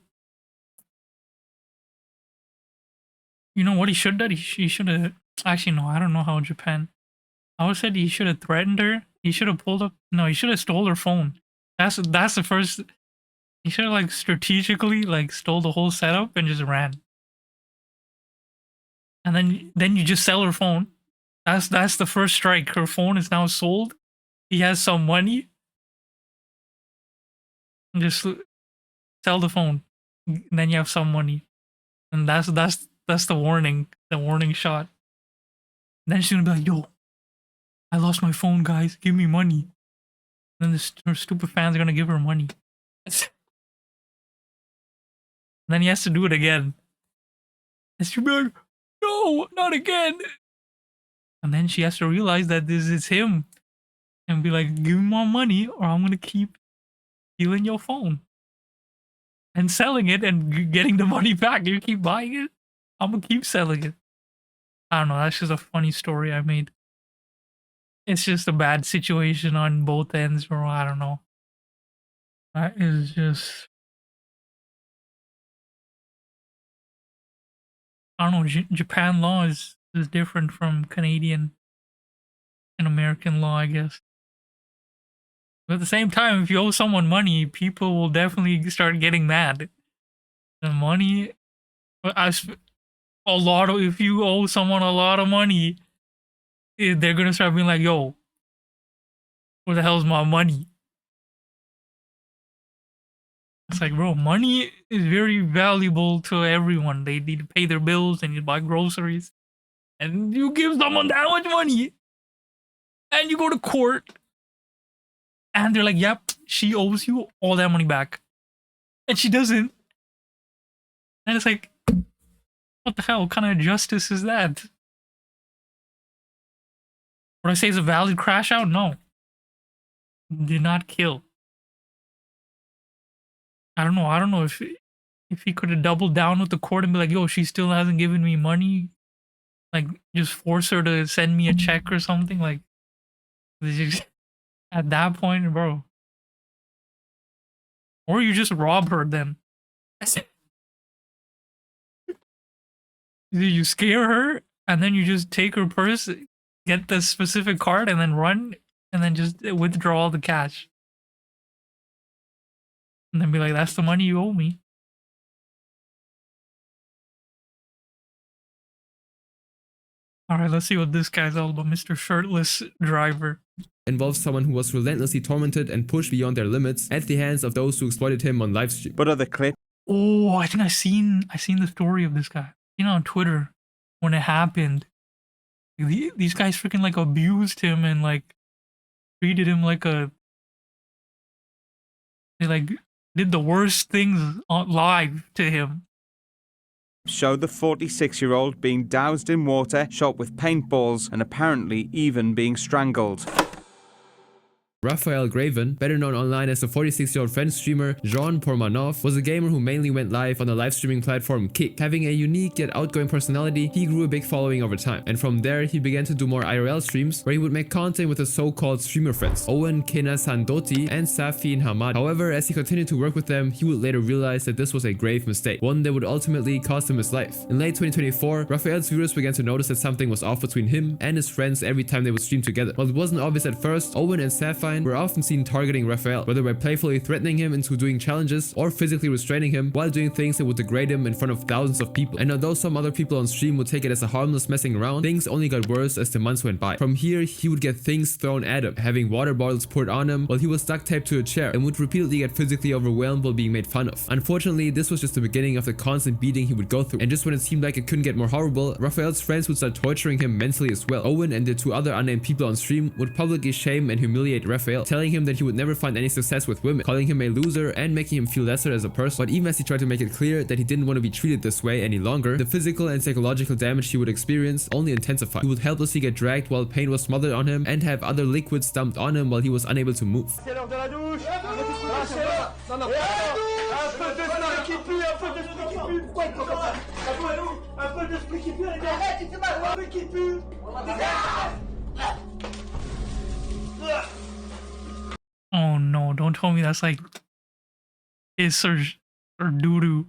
You know what he should have done? He should have, actually no, I don't know how Japan. I would said he should have threatened her. He should have pulled up, no, he should have stole her phone. That's the first, he should have like strategically like stole the whole setup and just ran. And then you just sell her phone. That's the first strike. Her phone is now sold. He has some money. Just sell the phone. And then you have some money. And that's the warning. The warning shot. Then she's gonna be like, yo, I lost my phone, guys. Give me money. And then her stupid fans are gonna give her money. Then he has to do it again. And she'll be like, no, not again. And then she has to realize that this is him and be like, give me more money or I'm going to keep stealing your phone and selling it and getting the money back. You keep buying it, I'm going to keep selling it. I don't know. That's just a funny story I made. It's just a bad situation on both ends, bro. I don't know. That is just... I don't know. Japan law is different from Canadian and American law, I guess. But at the same time, if you owe someone money, people will definitely start getting mad. The money... if you owe someone a lot of money, they're gonna start being like, yo, where the hell's my money? It's like, bro, money is very valuable to everyone. They need to pay their bills, they need to buy groceries. And you give someone that much money, and you go to court, and they're like, yep, she owes you all that money back. And she doesn't. And it's like, what the hell? What kind of justice is that? Would I say it's a valid crash out? No. Did not kill. I don't know if he could have doubled down with the court and be like, yo, she still hasn't given me money. Like, just force her to send me a check or something. Like, at that point, bro. Or you just rob her then. You scare her, and then you just take her purse, get the specific card, and then run, and then just withdraw all the cash. And then be like, that's the money you owe me. Alright, let's see what this guy's all about. Mr. Shirtless Driver. Involves someone who was relentlessly tormented and pushed beyond their limits at the hands of those who exploited him on livestream. But other clip. Oh, I think I seen the story of this guy. You know, on Twitter when it happened. These guys freaking like abused him and like treated him like a... They like did the worst things on live to him. Show the 46-year-old being doused in water, shot with paintballs, and apparently even being strangled. Raphael Graven, better known online as the 46-year-old French streamer Jean Pormanov, was a gamer who mainly went live on the live streaming platform Kick. Having a unique yet outgoing personality, he grew a big following over time, and from there he began to do more IRL streams where he would make content with his so-called streamer friends Owen Kenasandoti and Safin Hamad. However, as he continued to work with them, he would later realize that this was a grave mistake, one that would ultimately cost him his life. In late 2024, Raphael's viewers began to notice that something was off between him and his friends every time they would stream together. While it wasn't obvious at first, Owen and Safin were often seen targeting Raphael, whether by playfully threatening him into doing challenges or physically restraining him while doing things that would degrade him in front of thousands of people. And although some other people on stream would take it as a harmless messing around, things only got worse as the months went by. From here, he would get things thrown at him, having water bottles poured on him while he was duct taped to a chair, and would repeatedly get physically overwhelmed while being made fun of. Unfortunately, this was just the beginning of the constant beating he would go through, and just when it seemed like it couldn't get more horrible, Raphael's friends would start torturing him mentally as well. Owen and the two other unnamed people on stream would publicly shame and humiliate Raphael, telling him that he would never find any success with women, calling him a loser and making him feel lesser as a person. But even as he tried to make it clear that he didn't want to be treated this way any longer, the physical and psychological damage he would experience only intensified. He would helplessly get dragged while pain was smothered on him and have other liquids dumped on him while he was unable to move. Oh no, don't tell me that's like piss or doo-doo.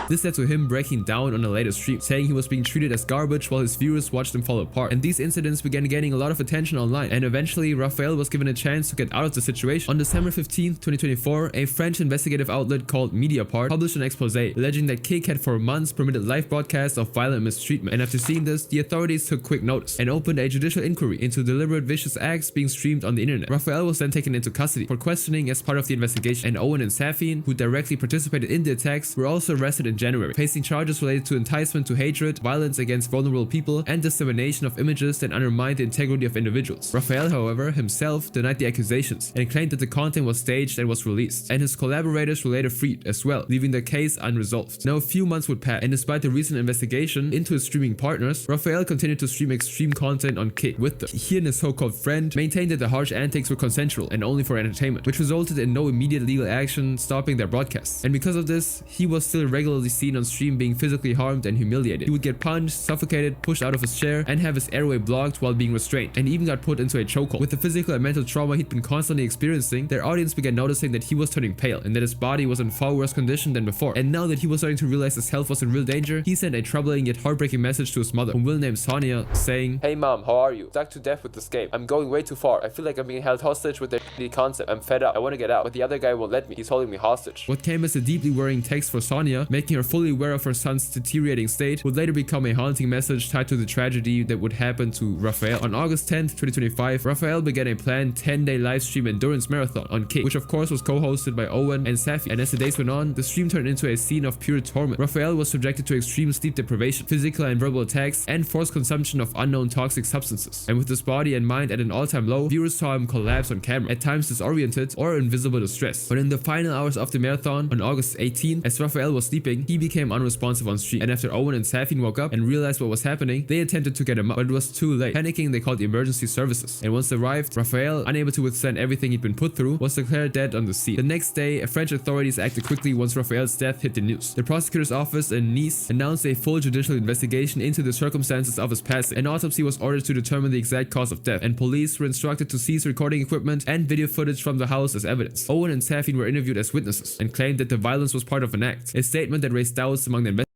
This led to him breaking down on a later stream, saying he was being treated as garbage while his viewers watched him fall apart. And these incidents began getting a lot of attention online, and eventually Raphael was given a chance to get out of the situation. On December 15th, 2024, a French investigative outlet called Mediapart published an expose alleging that Kick had for months permitted live broadcasts of violent mistreatment. And after seeing this, the authorities took quick notice and opened a judicial inquiry into deliberate vicious acts being streamed on the internet. Raphael was then taken into custody for questioning as part of the investigation, and Owen and Safin, who directly participated in the attacks, were also arrested in January, facing charges related to enticement to hatred, violence against vulnerable people, and dissemination of images that undermine the integrity of individuals. Raphael, however, himself denied the accusations and claimed that the content was staged and was released, and his collaborators were later freed as well, leaving the case unresolved. Now a few months would pass, and despite the recent investigation into his streaming partners, Raphael continued to stream extreme content on Kick with them. He and his so-called friend maintained that the harsh antics were consensual and only for entertainment, which resulted in no immediate legal action stopping their broadcasts. And because of this, he was still regularly seen on stream being physically harmed and humiliated. He would get punched, suffocated, pushed out of his chair, and have his airway blocked while being restrained, and even got put into a chokehold. With the physical and mental trauma he'd been constantly experiencing, their audience began noticing that he was turning pale and that his body was in far worse condition than before. And now that he was starting to realize his health was in real danger, he sent a troubling yet heartbreaking message to his mother, whom we'll name Sonia, saying, "Hey mom, how are you? Stuck to death with this game. I'm going way too far. I feel like I'm being held hostage with their shitty concept. I'm fed up. I want to get out, but the other guy won't let me. He's holding me hostage." What came as a deeply worrying text for Sonia, making her fully aware of her son's deteriorating state, would later become a haunting message tied to the tragedy that would happen to Raphael. On August 10th, 2025, Raphael began a planned 10-day livestream endurance marathon on Kick, which of course was co-hosted by Owen and Safi. And as the days went on, the stream turned into a scene of pure torment. Raphael was subjected to extreme sleep deprivation, physical and verbal attacks, and forced consumption of unknown toxic substances. And with his body and mind at an all-time low, viewers saw him collapse on camera, at times disoriented or in visible distress. But in the final hours of the marathon, on August 18, as Raphael was sleeping, he became unresponsive on stream. And after Owen and Safin woke up and realized what was happening, they attempted to get him up, but it was too late. Panicking, they called emergency services. And once they arrived, Raphael, unable to withstand everything he'd been put through, was declared dead on the scene. The next day, French authorities acted quickly once Raphael's death hit the news. The prosecutor's office in Nice announced a full judicial investigation into the circumstances of his passing. An autopsy was ordered to determine the exact cause of death, and police were instructed to seize recording equipment and video footage from the house as evidence. Owen and Safin were interviewed as witnesses and claimed that the violence was part of an act, a statement that raised doubts among the investigators.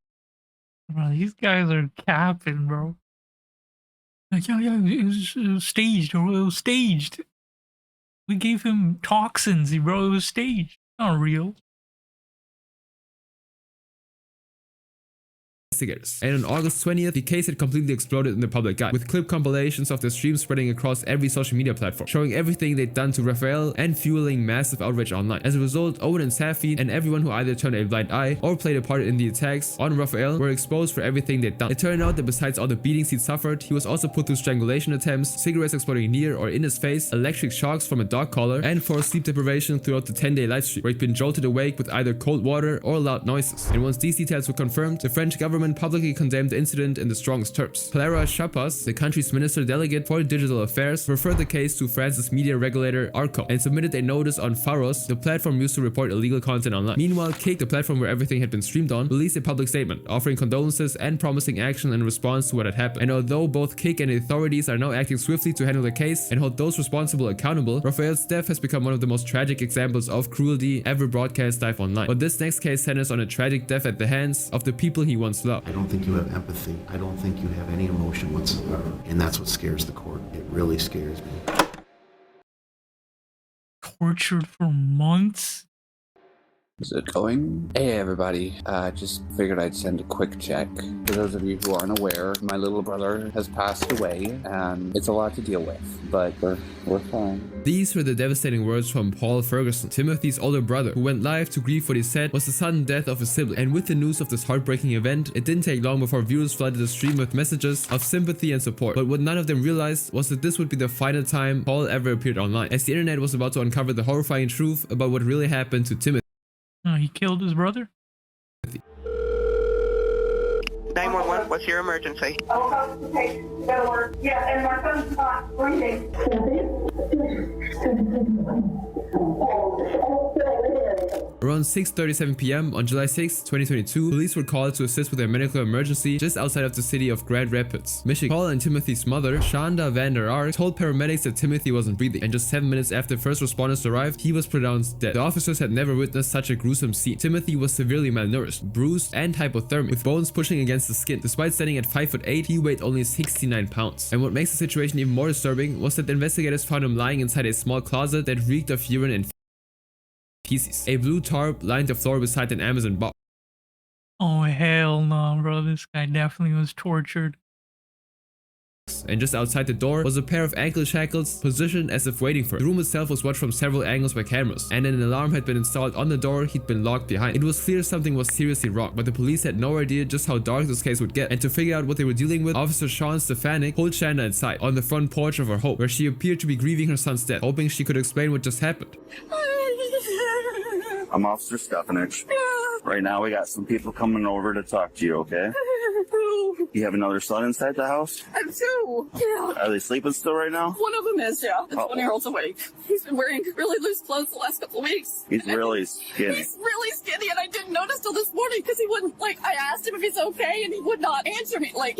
Bro, these guys are capping, bro. Like, yeah, it was staged, or it was staged. We gave him toxins, bro. It was staged. Not real. And on August 20th, the case had completely exploded in the public eye, with clip compilations of the stream spreading across every social media platform, showing everything they'd done to Raphael and fueling massive outrage online. As a result, Owen and Safi and everyone who either turned a blind eye or played a part in the attacks on Raphael were exposed for everything they'd done. It turned out that besides all the beatings he'd suffered, he was also put through strangulation attempts, cigarettes exploding near or in his face, electric shocks from a dog collar, and forced sleep deprivation throughout the 10-day livestream, where he'd been jolted awake with either cold water or loud noises. And once these details were confirmed, the French government publicly condemned the incident in the strongest terms. Clara Chapas, the country's minister delegate for digital affairs, referred the case to France's media regulator ARCO and submitted a notice on Pharos, the platform used to report illegal content online. Meanwhile, Kick, the platform where everything had been streamed on, released a public statement offering condolences and promising action in response to what had happened. And although both Kick and the authorities are now acting swiftly to handle the case and hold those responsible accountable, Raphael's death has become one of the most tragic examples of cruelty ever broadcast live online. But this next case centers on a tragic death at the hands of the people he once loved. I don't think you have empathy. I don't think you have any emotion whatsoever. And that's what scares the court. It really scares me. Tortured for months? Is it going? Hey everybody, just figured I'd send a quick check. For those of you who aren't aware, my little brother has passed away and it's a lot to deal with, but we're fine. These were the devastating words from Paul Ferguson, Timothy's older brother, who went live to grieve what he said was the sudden death of his sibling. And with the news of this heartbreaking event, it didn't take long before viewers flooded the stream with messages of sympathy and support. But what none of them realized was that this would be the final time Paul ever appeared online, as the internet was about to uncover the horrifying truth about what really happened to Timothy. He killed his brother? 911, what's your emergency? Okay, that'll work. Yeah, and my son's not breathing. Around 6:37 p.m. on July 6, 2022, police were called to assist with a medical emergency just outside of the city of Grand Rapids, Michigan. Paul and Timothy's mother, Shonda van der Ark, told paramedics that Timothy wasn't breathing, and just 7 minutes after first responders arrived, he was pronounced dead. The officers had never witnessed such a gruesome scene. Timothy was severely malnourished, bruised, and hypothermic, with bones pushing against the skin. Despite standing at 5'8", he weighed only 69 pounds. And what makes the situation even more disturbing was that the investigators found him lying inside a small closet that reeked of urine and feces. A blue tarp lined the floor beside an Amazon box. Oh hell no, bro. This guy definitely was tortured. and just outside the door was a pair of ankle shackles positioned as if waiting for her. The room itself was watched from several angles by cameras, and an alarm had been installed on the door he'd been locked behind. It was clear something was seriously wrong, but the police had no idea just how dark this case would get, and to figure out what they were dealing with, Officer Sean Stefanik pulled Shanda inside on the front porch of her home, where she appeared to be grieving her son's death, hoping she could explain what just happened. I'm Officer Stefanik. Right now we got some people coming over to talk to you, okay? You have another son inside the house? I do. Yeah. Are they sleeping still right now? One of them is, yeah. The 20-year-old's awake. He's been wearing really loose clothes the last couple of weeks. He's really skinny. He's really skinny, and I didn't notice till this morning because he wouldn't, like, I asked him if he's okay, and he would not answer me. Like,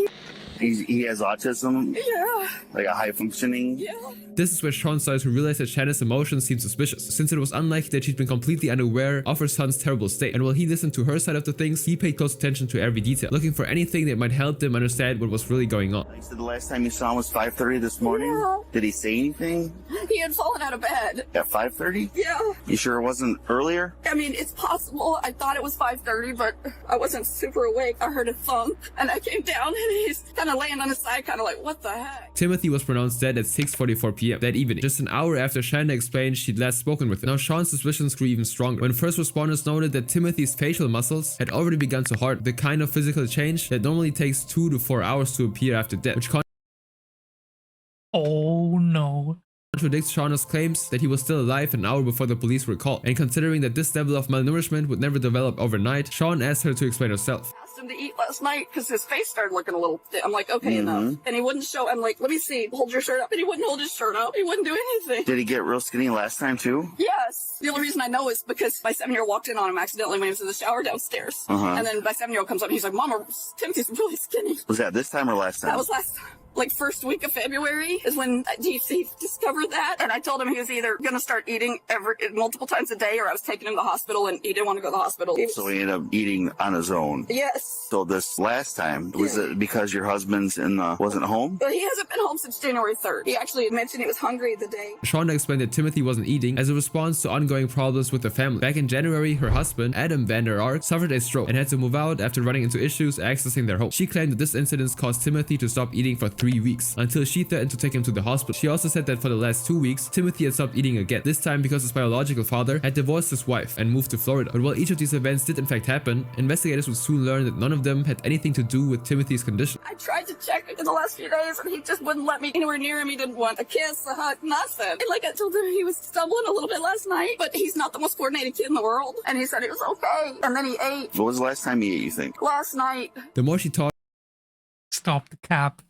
he has autism? Yeah. Like a high functioning? Yeah. This is where Sean started to realize that Shanna's emotions seemed suspicious, since it was unlikely that she'd been completely unaware of her son's terrible state. And while he listened to her side of the things, he paid close attention to every detail, looking for anything that might help them understand what was really going on. You said the last time you saw him was 5:30 this morning? Yeah. Did he say anything? He had fallen out of bed. At 5:30? Yeah. You sure it wasn't earlier? I mean, it's possible. I thought it was 5:30, but I wasn't super awake. I heard a thump, and I came down, and he's kind of laying on his side, kind of like, what the heck? Timothy was pronounced dead at 6:44 p.m. that evening, just an hour after Shanda explained she'd last spoken with him. Now Sean's suspicions grew even stronger when first responders noted that Timothy's facial muscles had already begun to harden, the kind of physical change that normally takes 2 to 4 hours to appear after death, which oh no. Contradicts Shauna's claims that he was still alive an hour before the police were called. And considering that this level of malnourishment would never develop overnight, Sean asked her to explain herself. Asked him to eat last night because his face started looking a little thin. I'm like, okay, enough. And he wouldn't show. I'm like, let me see. Hold your shirt up. And he wouldn't hold his shirt up. He wouldn't do anything. Did he get real skinny last time too? Yes. The only reason I know is because my 7-year-old walked in on him accidentally when he was in the shower downstairs. And then my 7-year-old comes up and he's like, Mama, Timothy's really skinny. Was that this time or last time? That was last time. Like first week of February is when DC discovered that, and I told him he was either gonna start eating multiple times a day, or I was taking him to the hospital, and he didn't want to go to the hospital. So he ended up eating on his own. Yes. So this last time, was it because your husband's wasn't home? But he hasn't been home since January 3rd. He actually mentioned he was hungry the day. Shonda explained that Timothy wasn't eating as a response to ongoing problems with the family. Back in January, her husband, Adam Vander Ark, suffered a stroke and had to move out after running into issues accessing their home. She claimed that this incident caused Timothy to stop eating for 3 weeks, until she threatened to take him to the hospital. She also said that for the last 2 weeks, Timothy had stopped eating again, this time because his biological father had divorced his wife and moved to Florida. But while each of these events did in fact happen, investigators would soon learn that none of them had anything to do with Timothy's condition. I tried to check in the last few days, and he just wouldn't let me anywhere near him. He didn't want a kiss, a hug, nothing. And like I told him, he was stumbling a little bit last night, but he's not the most coordinated kid in the world. And he said he was okay. And then he ate. What was the last time he ate, you think? Last night. The more she talked, stop the cap.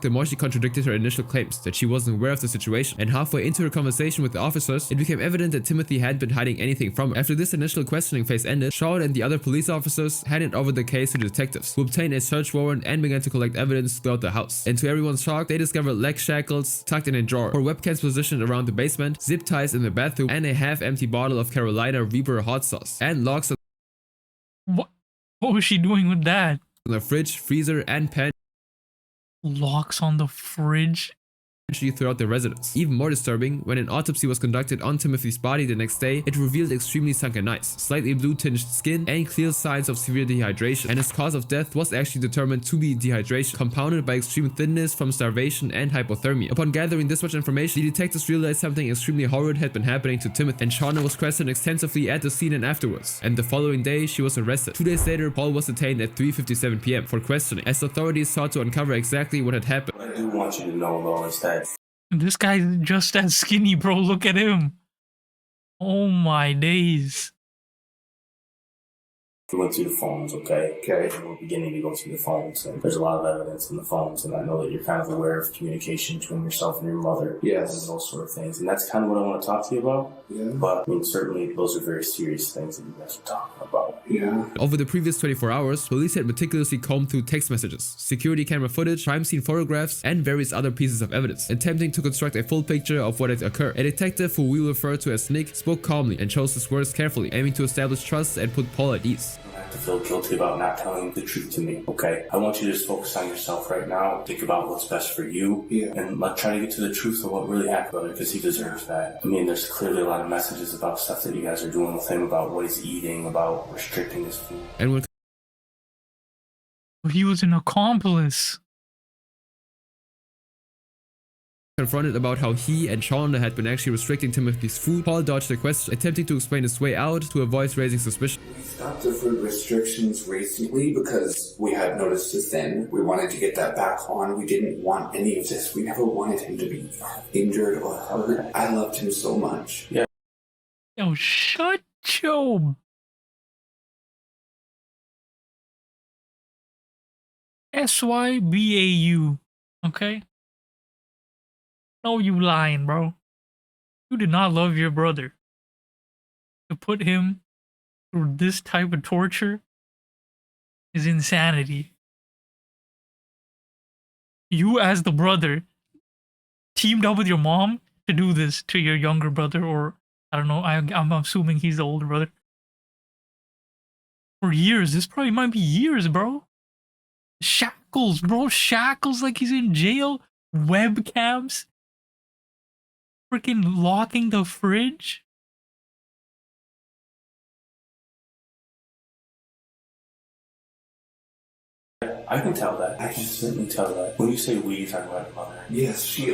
The more she contradicted her initial claims that she wasn't aware of the situation, and halfway into her conversation with the officers, it became evident that Timothy hadn't been hiding anything from her. After this initial questioning phase ended, Sean and the other police officers handed over the case to the detectives, who obtained a search warrant and began to collect evidence throughout the house. And to everyone's shock, they discovered leg shackles tucked in a drawer, or webcams positioned around the basement, zip ties in the bathroom, and a half-empty bottle of Carolina Reaper hot sauce, and locks What was she doing with that? on the fridge, freezer, and pantry Locks on the fridge. throughout the residence. Even more disturbing, when an autopsy was conducted on Timothy's body the next day, it revealed extremely sunken eyes, slightly blue-tinged skin, and clear signs of severe dehydration, and his cause of death was actually determined to be dehydration, compounded by extreme thinness from starvation and hypothermia. Upon gathering this much information, the detectives realized something extremely horrid had been happening to Timothy, and Shauna was questioned extensively at the scene and afterwards, and the following day she was arrested. 2 days later, Paul was detained at 3:57 p.m. for questioning, as authorities sought to uncover exactly what had happened. What I do want you to know, though, is that This guy's just as skinny, bro. Look at him. Oh my days. we went through the phones, okay? And we're beginning to go through the phones, and there's a lot of evidence in the phones, and I know that you're kind of aware of communication between yourself and your mother. Yes. And those sort of things. And that's kind of what I want to talk to you about. Yeah. But, I mean, certainly those are very serious things that you guys are talking about. Yeah. Over the previous 24 hours, police had meticulously combed through text messages, security camera footage, crime scene photographs, and various other pieces of evidence, attempting to construct a full picture of what had occurred. A detective, who we will refer to as Nick, spoke calmly and chose his words carefully, aiming to establish trust and put Paul at ease. To feel guilty about not telling the truth to me, okay? I want you to just focus on yourself right now. Think about what's best for you. Yeah. And try to get to the truth of what really happened, brother, because he deserves that. I mean, there's clearly a lot of messages about stuff that you guys are doing with him, about what he's eating, about restricting his food. And when he was an accomplice. Confronted about how he and Shonda had been actually restricting Timothy's food, Paul dodged the question, attempting to explain his way out to avoid raising suspicion. We stopped the food restrictions recently because we had noticed his thin. We wanted to get that back on. We didn't want any of this. We never wanted him to be injured or hurt. I loved him so much. Yo, shut your SYBAU, okay? No, you lying, bro. You did not love your brother. To put him through this type of torture is insanity. You, as the brother, teamed up with your mom to do this to your younger brother, or I don't know, I'm assuming he's the older brother. For years, this probably might be years, bro. Shackles, bro, shackles like he's in jail. Webcams. Freaking locking the fridge. I can tell that. I can certainly tell that. When you say we, you're talking about your mother. Yes, she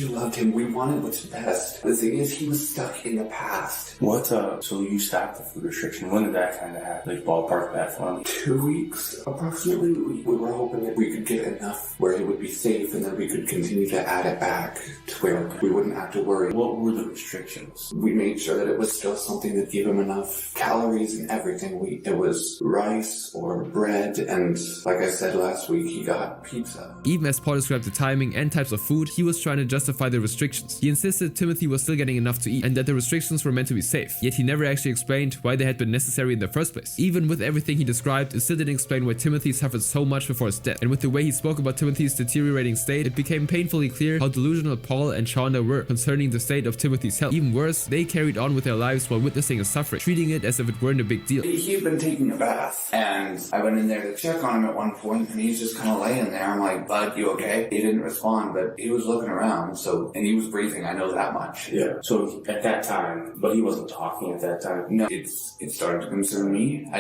loved him. We wanted what's best. The thing is, he was stuck in the past. What, so you stopped the food restriction. When did that kind of happen? Like, ballpark that for me? 2 weeks, approximately. We were hoping that we could get enough where he would be safe, and then we could continue to add it back to where we wouldn't have to worry. What were the restrictions? We made sure that it was still something that gave him enough calories and everything. It was rice or bread, and like I said last week, he got pizza. Even as Paul described the timing and types of food, he was trying to justify the restrictions. He insisted Timothy was still getting enough to eat and that the restrictions were meant to be safe, yet he never actually explained why they had been necessary in the first place. Even with everything he described, it still didn't explain why Timothy suffered so much before his death. And with the way he spoke about Timothy's deteriorating state, it became painfully clear how delusional Paul and Shonda were concerning the state of Timothy's health. Even worse, they carried on with their lives while witnessing his suffering, treating it as if it weren't a big deal. He had been taking a bath, and I went in there to check on him at one point, and he's just kind of laying there. I'm like, bud, you okay? He didn't respond, but he was looking around, and he was breathing, I know that much. Yeah. So at that time, but he wasn't talking at that time? No, it started to concern me.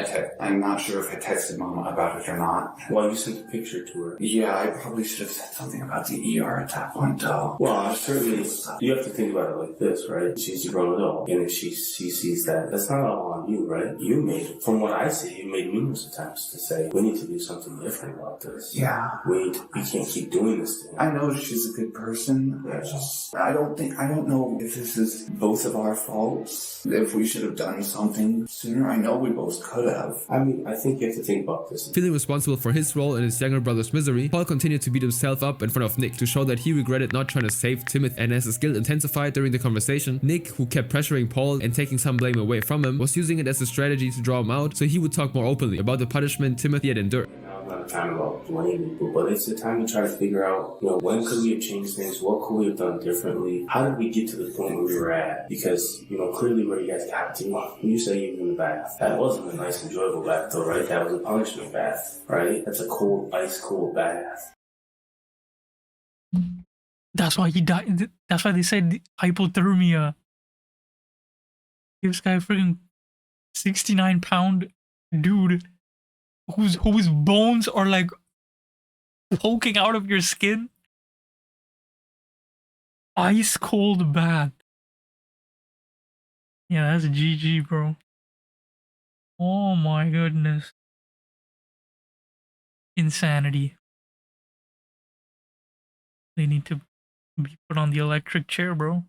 I'm not sure if I texted Mama about it or not. Well, you sent a picture to her. Yeah, I probably should have said something about the ER at that point, though. Well, certainly, you have to think about it like this, right? She's a grown adult, and if she sees that, that's not all on you, right? You made it. From what I see, you made numerous attempts to say, we need to do something different about this. Yeah. We can't keep doing this thing. I know she's a good person. I don't know if this is both of our faults. If we should have done something sooner. I know we both could have. I mean, I think you have to think about this. Feeling responsible for his role in his younger brother's misery, Paul continued to beat himself up in front of Nick to show that he regretted not trying to save Timothy. And as his guilt intensified during the conversation, Nick, who kept pressuring Paul and taking some blame away from him, was using it as a strategy to draw him out so he would talk more openly about the punishment Timothy had endured. Not a time about blaming people, but it's a time to try to figure out, when could we have changed things? What could we have done differently? How did we get to the point where we were at? Because, clearly where you guys got to, when you say you were in the bath, that wasn't a nice, enjoyable bath though, right? That was a punishment bath, right? That's a cold, ice cold bath. That's why he died. That's why they said hypothermia. This guy, freaking 69-pound dude, whose bones are like poking out of your skin. Ice cold bath. Yeah, that's GG, bro. Oh my goodness. Insanity. They need to be put on the electric chair, bro.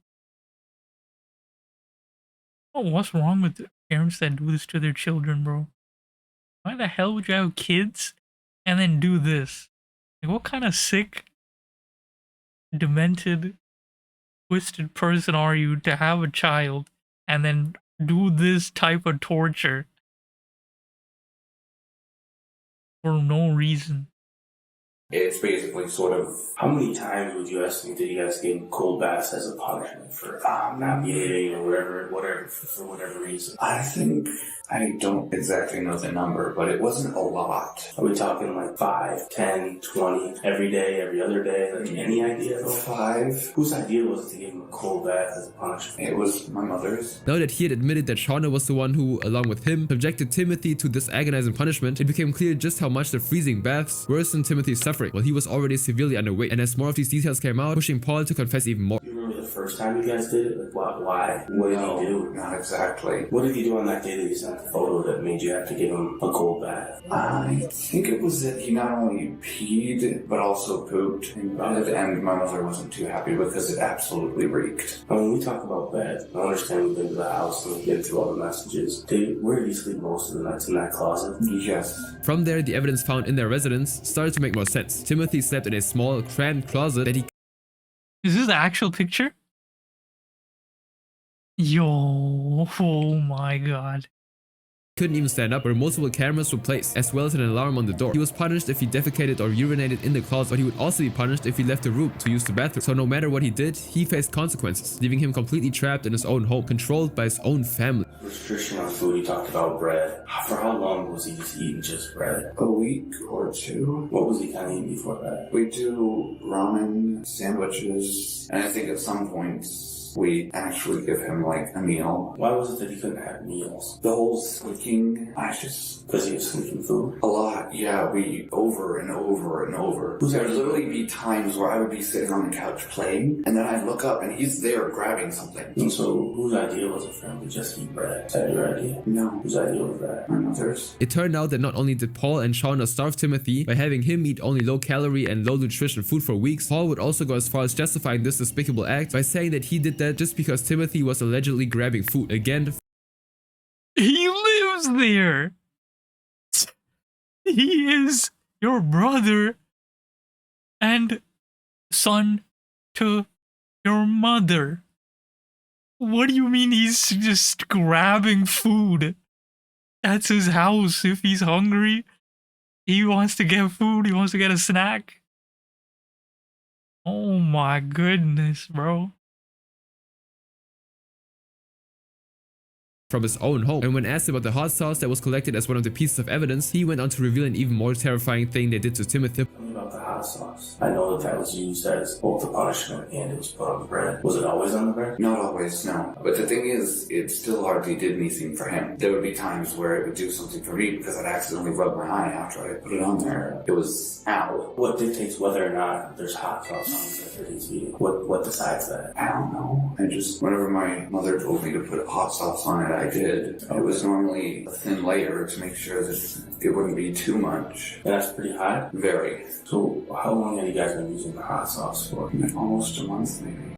Oh, what's wrong with the parents that do this to their children, bro? Why the hell would you have kids and then do this? Like, what kind of sick, demented, twisted person are you to have a child and then do this type of torture for no reason? It's basically sort of, how many times would you estimate that you guys get cold baths as a punishment for not behaving or whatever, for whatever reason? I think I don't exactly know the number, but it wasn't a lot. Are we talking like 5, 10, 20, every day, every other day? Like any idea? 5. Whose idea was it to give him a cold bath as a punishment? It was my mother's. Now that he had admitted that Shauna was the one who, along with him, subjected Timothy to this agonizing punishment, it became clear just how much the freezing baths worsened Timothy's suffering while he was already severely underweight. And as more of these details came out, pushing Paul to confess even more. You remember the first time you guys did it? Like why? What did he do? Not exactly. What did he do on that day that he sent the photo that made you have to give him a cold bath? I think it was that he not only peed, but also pooped in bed, and my mother wasn't too happy because it absolutely reeked. When we talk about bed, I understand we've been to the house and we've been through all the messages. Where did he sleep most of the nights? In that closet? Yes. From there, the evidence found in their residence started to make more sense. Timothy slept in a small, cramped closet that he... Is this the actual picture? Yo, oh my god. couldn't even stand up, where multiple cameras were placed, as well as an alarm on the door. He was punished if he defecated or urinated in the closet, but he would also be punished if he left the room to use the bathroom. So no matter what he did, he faced consequences, leaving him completely trapped in his own home, controlled by his own family. Restriction on food, he talked about bread. For how long was he just eating just bread? A week or two. What was he kind of eating before that? We do ramen, sandwiches, and I think at some points we actually give him like a meal. Why was it that he couldn't have meals? The whole sneaking, because he was sneaking food? A lot, yeah, we over and over and over. There'd literally be times where I would be sitting on the couch playing, and then I'd look up and he's there grabbing something. And so whose idea was it for him to just eat bread? Is that your idea? No. Whose idea was that? My mother's. It turned out that not only did Paul and Shauna starve Timothy by having him eat only low-calorie and low-nutrition food for weeks, Paul would also go as far as justifying this despicable act by saying that he did that just because Timothy was allegedly grabbing food. Again, he lives there. He is your brother and son to your mother. What do you mean he's just grabbing food? That's his house. If he's hungry, he wants to get food, he wants to get a snack. Oh my goodness, bro. From his own home. And when asked about the hot sauce that was collected as one of the pieces of evidence, he went on to reveal an even more terrifying thing they did to Timothy. Tell me about the hot sauce. I know that was used as both a punishment and it was put on the bread. Was it always on the bread? Not always, no. But the thing is, it still hardly did anything for him. There would be times where it would do something for me because I'd accidentally rub my eye after I put it on there. It was, ow. What dictates whether or not there's hot sauce on the bread he's eating? What decides that? I don't know. I just, whenever my mother told me to put hot sauce on it, I did. It was normally a thin layer to make sure that it wouldn't be too much. And that's pretty hot? Very. So how long have you guys been using the hot sauce for? Almost a month, maybe.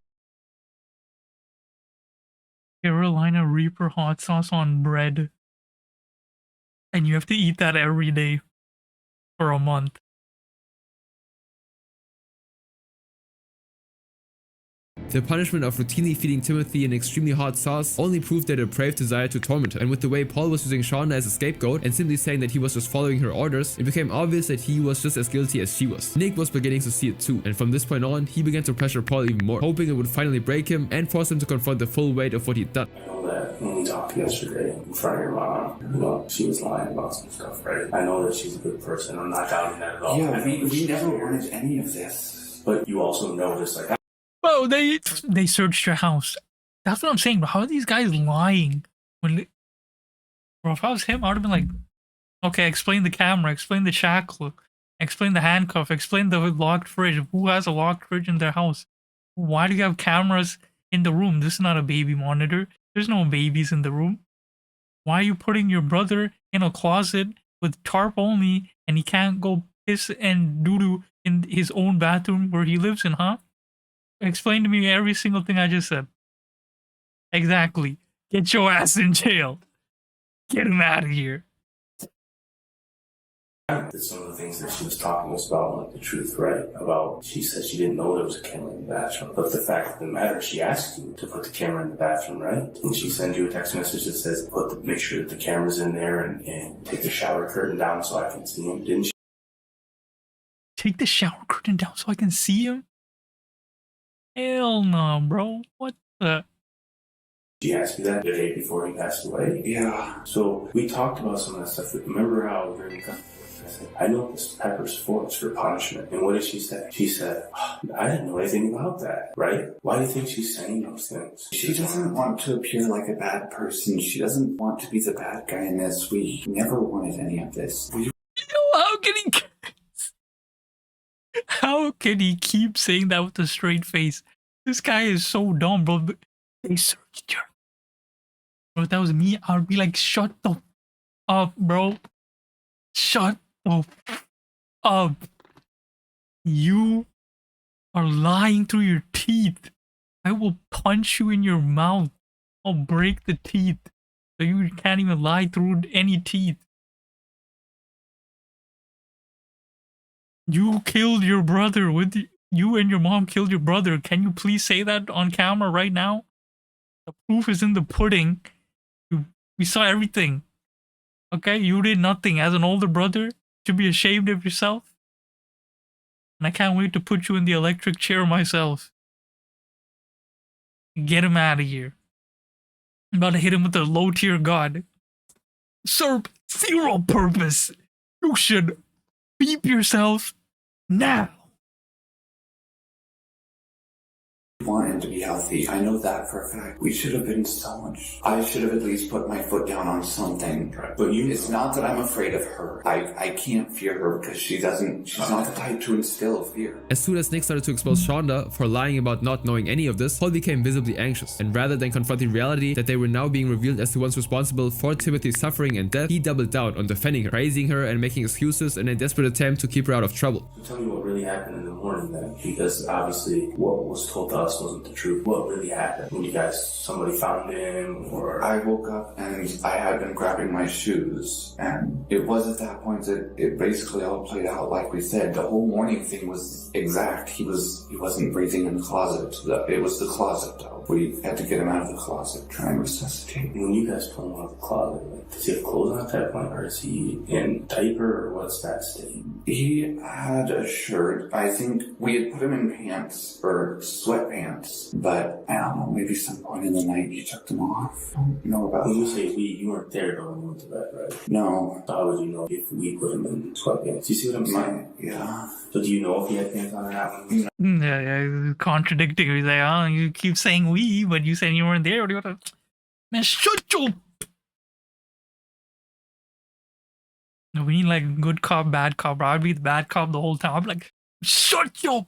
Carolina Reaper hot sauce on bread. And you have to eat that every day for a month. The punishment of routinely feeding Timothy an extremely hot sauce only proved their depraved desire to torment him. And with the way Paul was using Shauna as a scapegoat and simply saying that he was just following her orders, it became obvious that he was just as guilty as she was. Nick was beginning to see it too, and from this point on, he began to pressure Paul even more, hoping it would finally break him and force him to confront the full weight of what he'd done. I know that when we talked yesterday in front of your mom, you know, she was lying about some stuff, right? I know that she's a good person. I'm not doubting that at all. Yeah, we never wanted any of this. But you also noticed, like, Bro, they searched your house. That's what I'm saying, bro. How are these guys lying? Bro, if I was him, I would have been like, okay, explain the camera, explain the shackle, explain the handcuff, explain the locked fridge. Who has a locked fridge in their house? Why do you have cameras in the room? This is not a baby monitor. There's no babies in the room. Why are you putting your brother in a closet with tarp only and he can't go piss and doo-doo in his own bathroom where he lives in, huh? Explain to me every single thing I just said. Exactly. Get your ass in jail. Get him out of here. that some of the things that she was talking was about, like the truth, right? About, she said she didn't know there was a camera in the bathroom. But the fact of the matter, she asked you to put the camera in the bathroom, right? And she sends you a text message that says, make sure that the camera's in there and take the shower curtain down so I can see him, didn't she? Take the shower curtain down so I can see him? Hell no, bro. What the? She asked you that the day before he passed away? Yeah. So we talked about some of that stuff. Remember how during the I said, I know this pepper's for it's for punishment. And what did she say? She said, oh, I didn't know anything about that, right? Why do you think she's saying those things? She doesn't want to appear like a bad person. She doesn't want to be the bad guy in this. We never wanted any of this. How can he keep saying that with a straight face? This guy is so dumb, bro. They searched her. Bro, if that was me, I would be like, shut the f up, bro. Shut the f up. You are lying through your teeth. I will punch you in your mouth. I'll break the teeth. So you can't even lie through any teeth. You killed your brother you and your mom killed your brother. Can you please say that on camera right now? The proof is in the pudding. We saw everything. Okay, you did nothing. As an older brother, you should be ashamed of yourself. And I can't wait to put you in the electric chair myself. Get him out of here. I'm about to hit him with a low tier god. Serve zero purpose. You should beep yourself now. We want him to be healthy. I know that for a fact. We should have been so much. I should have at least put my foot down on something. But it's not that I'm afraid of her. I can't fear her because she's not the type to instill fear. As soon as Nick started to expose Shonda for lying about not knowing any of this, Paul became visibly anxious. And rather than confronting reality that they were now being revealed as the ones responsible for Timothy's suffering and death, he doubled down on defending her, praising her and making excuses in a desperate attempt to keep her out of trouble. So tell me what really happened in the morning then, because obviously what was told to us wasn't the truth. What really happened when somebody found him, or? I woke up and I had been grabbing my shoes, and it was at that point that it basically all played out like we said. The whole morning thing was exact. He wasn't breathing in the closet. It was the closet though. We had to get him out of the closet, try and resuscitate. When you guys pull him out of the closet, does he have clothes on at that point, or is he in diaper, or what's that state? He had a shirt. I think we had put him in pants, or sweatpants, but I don't know, maybe some point in the night he took them off. I don't know about When you say we, you weren't there though when you went to bed, right? No. So how would you know if we put him in sweatpants? You see what I'm saying? Yeah. So do you know if he had pants on or not? Yeah, contradicting. He's like, oh, you keep saying we, but you said you weren't there. What do you want to... Man, shut your... No, we need like good cop, bad cop, bro. I'd be the bad cop the whole time. I'm like, shut your...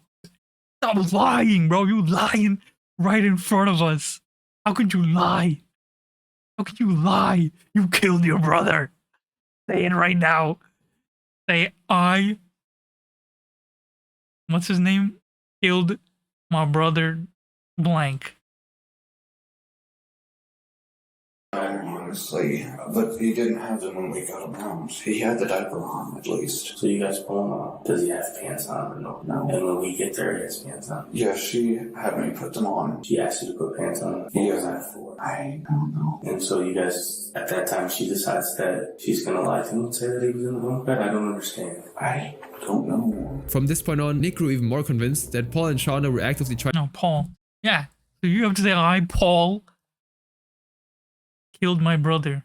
Stop lying, bro. You lying right in front of us. How could you lie? How could you lie? You killed your brother. Say it right now. Say, what's his name? Killed my brother blank. Honestly, but he didn't have them when we got him out. He had the diaper on, at least. So you guys pull him out. Does he have pants on or no? No. And when we get there, he has pants on? Yeah, she had me put them on. She asked you to put pants on? What was that for? I don't know. And so you guys, at that time, she decides that she's gonna lie to him and say that he was in the bunk bed? I don't understand. I don't know. From this point on, Nick grew even more convinced that Paul and Shonda were actively trying... No, Paul. Yeah. So you have to say, Paul, killed my brother.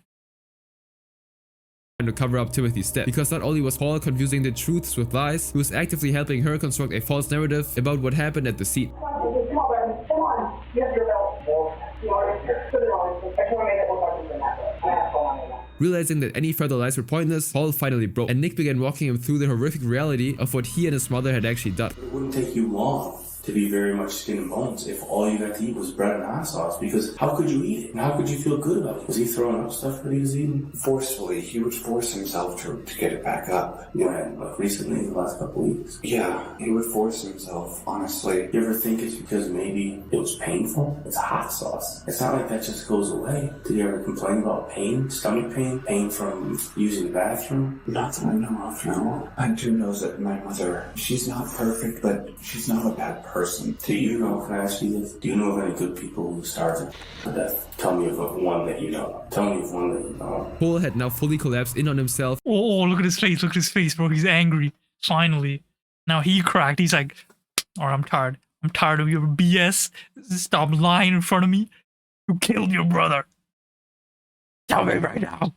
To cover up Timothy's death, because not only was Paul confusing the truths with lies, he was actively helping her construct a false narrative about what happened at the scene. Come on. You have your belt. Put it on. I just want to make it look like you've been that way. Realizing that any further lies were pointless, Paul finally broke, and Nick began walking him through the horrific reality of what he and his mother had actually done. It wouldn't take you long to be very much skin and bones if all you got to eat was bread and hot sauce, because how could you eat it? And how could you feel good about it? Was he throwing up stuff that he was eating? Forcefully. He would force himself to get it back up. When? Like recently, in the last couple weeks? Yeah, he would force himself, honestly. You ever think it's because maybe it was painful? It's hot sauce. It's not like that just goes away. Did you ever complain about pain? Stomach pain? Pain from using the bathroom? Not that I know of, no. I do know that my mother, she's not perfect, but she's not a bad person. Do you know, can I ask you this? Do you know of any good people who starved to death? Tell me of one that you know. Tell me of one that you know. Paul had now fully collapsed in on himself. Oh, look at his face. Look at his face, bro. He's angry. Finally. Now he cracked. He's like, alright, I'm tired. I'm tired of your BS. Stop lying in front of me. Who killed your brother? Tell me right now.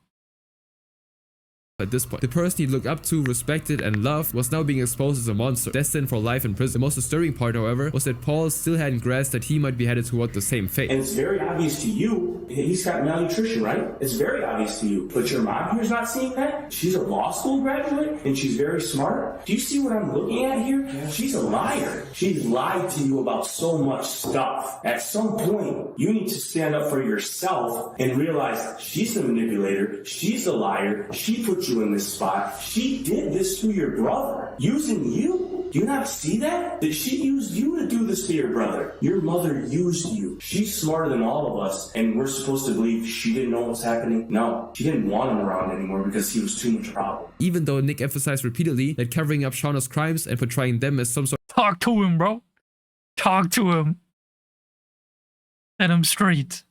At this point, the person he looked up to, respected, and loved was now being exposed as a monster, destined for life in prison. The most disturbing part, however, was that Paul still hadn't grasped that he might be headed toward the same fate. And it's very obvious to you, he's got malnutrition, right? It's very obvious to you. But your mom here's not seeing that? She's a law school graduate, and she's very smart. Do you see what I'm looking at here? Yeah. She's a liar. She's lied to you about so much stuff. At some point, you need to stand up for yourself and realize she's the manipulator, she's the liar, she put you in this spot. She did this to your brother, using you. Do you not see that? That she used you to do this to your brother. Your mother used you. She's smarter than all of us, and we're supposed to believe she didn't know what's happening? No, she didn't want him around anymore because he was too much problem. Even though Nick emphasized repeatedly that covering up Shauna's crimes and portraying them as some sort Talk to him, bro. Talk to him. Set him straight.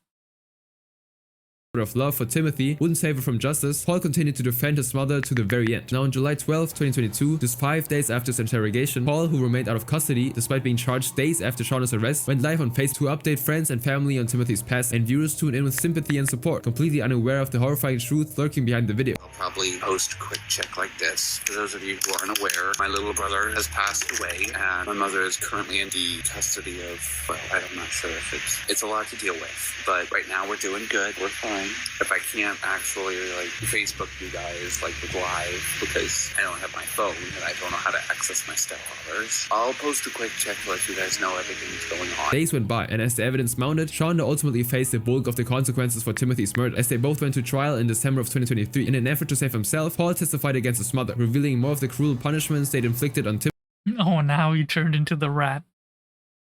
of love for Timothy wouldn't save her from justice, Paul continued to defend his mother to the very end. Now on July 12, 2022, just 5 days after his interrogation, Paul, who remained out of custody despite being charged days after Shauna's arrest, went live on Facebook to update friends and family on Timothy's past, and viewers tuned in with sympathy and support, completely unaware of the horrifying truth lurking behind the video. I'll probably post a quick check like this. For those of you who aren't aware, my little brother has passed away, and my mother is currently in the custody of, well, I'm not sure if it's a lot to deal with, but right now we're doing good, we're fine. If I can't actually like Facebook you guys like live because I don't have my phone and I don't know how to access my stepfather's, I'll post a quick check to let you guys know everything's going on. Days went by, and as the evidence mounted, Shauna ultimately faced the bulk of the consequences for Timothy's murder, as they both went to trial in December of 2023. In an effort to save himself, Paul testified against his mother, revealing more of the cruel punishments they'd inflicted on Timothy. Oh, now you turned into the rat.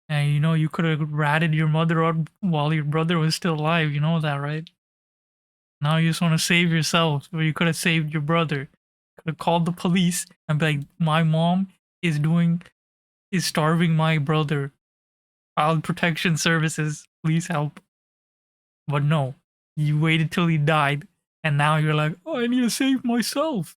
And you know, you could have ratted your mother out while your brother was still alive. You know that, right? Now you just want to save yourself, or you could have saved your brother. Could have called the police and be like, my mom is starving my brother. Child Protection Services, please help. But no, you waited till he died, and now you're like, oh, I need to save myself.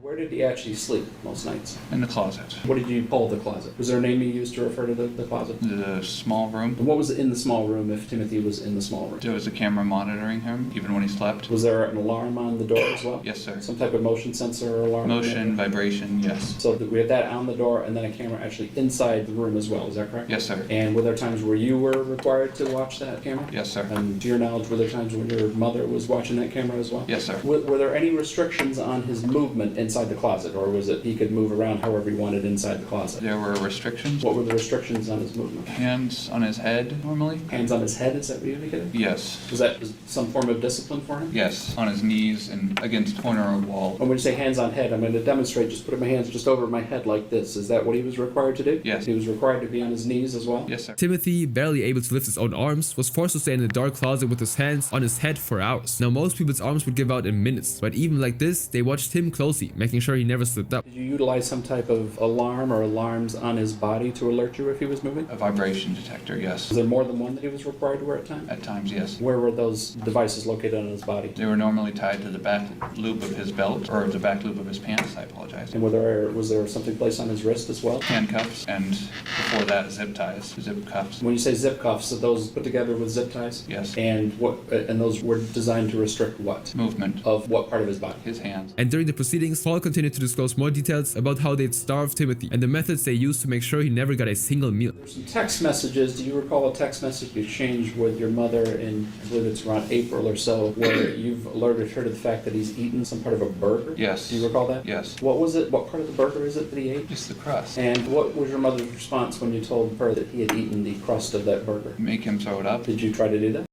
Where did he actually sleep most nights? In the closet. What did you pull the closet? Was there a name you used to refer to the closet? The small room. And what was in the small room if Timothy was in the small room? There was a camera monitoring him, even when he slept. Was there an alarm on the door as well? Yes, sir. Some type of motion sensor or alarm? Motion, vibration, yes. So we had that on the door and then a camera actually inside the room as well, is that correct? Yes, sir. And were there times where you were required to watch that camera? Yes, sir. And to your knowledge, were there times when your mother was watching that camera as well? Yes, sir. Were there any restrictions on his movement inside the closet? Or was it he could move around however he wanted inside the closet? There were restrictions. What were the restrictions on his movement? Hands on his head, normally. Hands on his head, is that what you indicated? Yes. Was that some form of discipline for him? Yes, on his knees and against a corner of a wall. And when you say hands on head, I'm going to demonstrate just putting my hands just over my head like this. Is that what he was required to do? Yes. He was required to be on his knees as well? Yes, sir. Timothy, barely able to lift his own arms, was forced to stay in the dark closet with his hands on his head for hours. Now, most people's arms would give out in minutes, but even like this, they watched him closely, making sure he never slipped up. Did you utilize some type of alarm or alarms on his body to alert you if he was moving? A vibration detector, yes. Was there more than one that he was required to wear at times? At times, yes. Where were those devices located on his body? They were normally tied to the back loop of his belt, or the back loop of his pants, I apologize. And was there something placed on his wrist as well? Handcuffs, and before that, zip ties, zip cuffs. When you say zip cuffs, are those put together with zip ties? Yes. And those were designed to restrict what? Movement. Of what part of his body? His hands. And during the proceedings, Paul continued to disclose more details about how they'd starved Timothy and the methods they used to make sure he never got a single meal. There's some text messages. Do you recall a text message you exchanged with your mother in, I believe it's around April or so, where you've alerted her to the fact that he's eaten some part of a burger? Yes. Do you recall that? Yes. What was it? What part of the burger is it that he ate? Just the crust. And what was your mother's response when you told her that he had eaten the crust of that burger? Make him throw it up. Did you try to do that?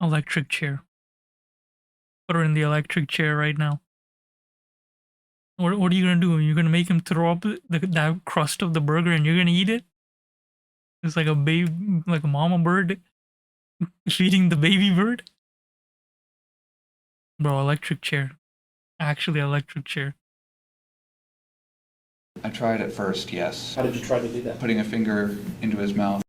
Electric chair. Put her in the electric chair right now. What are you gonna do? You're gonna make him throw up that crust of the burger and you're gonna eat it? It's like a baby, like a mama bird feeding the baby bird? Bro, electric chair. Actually, electric chair. I tried at first, yes. How did you try to do that? Putting a finger into his mouth.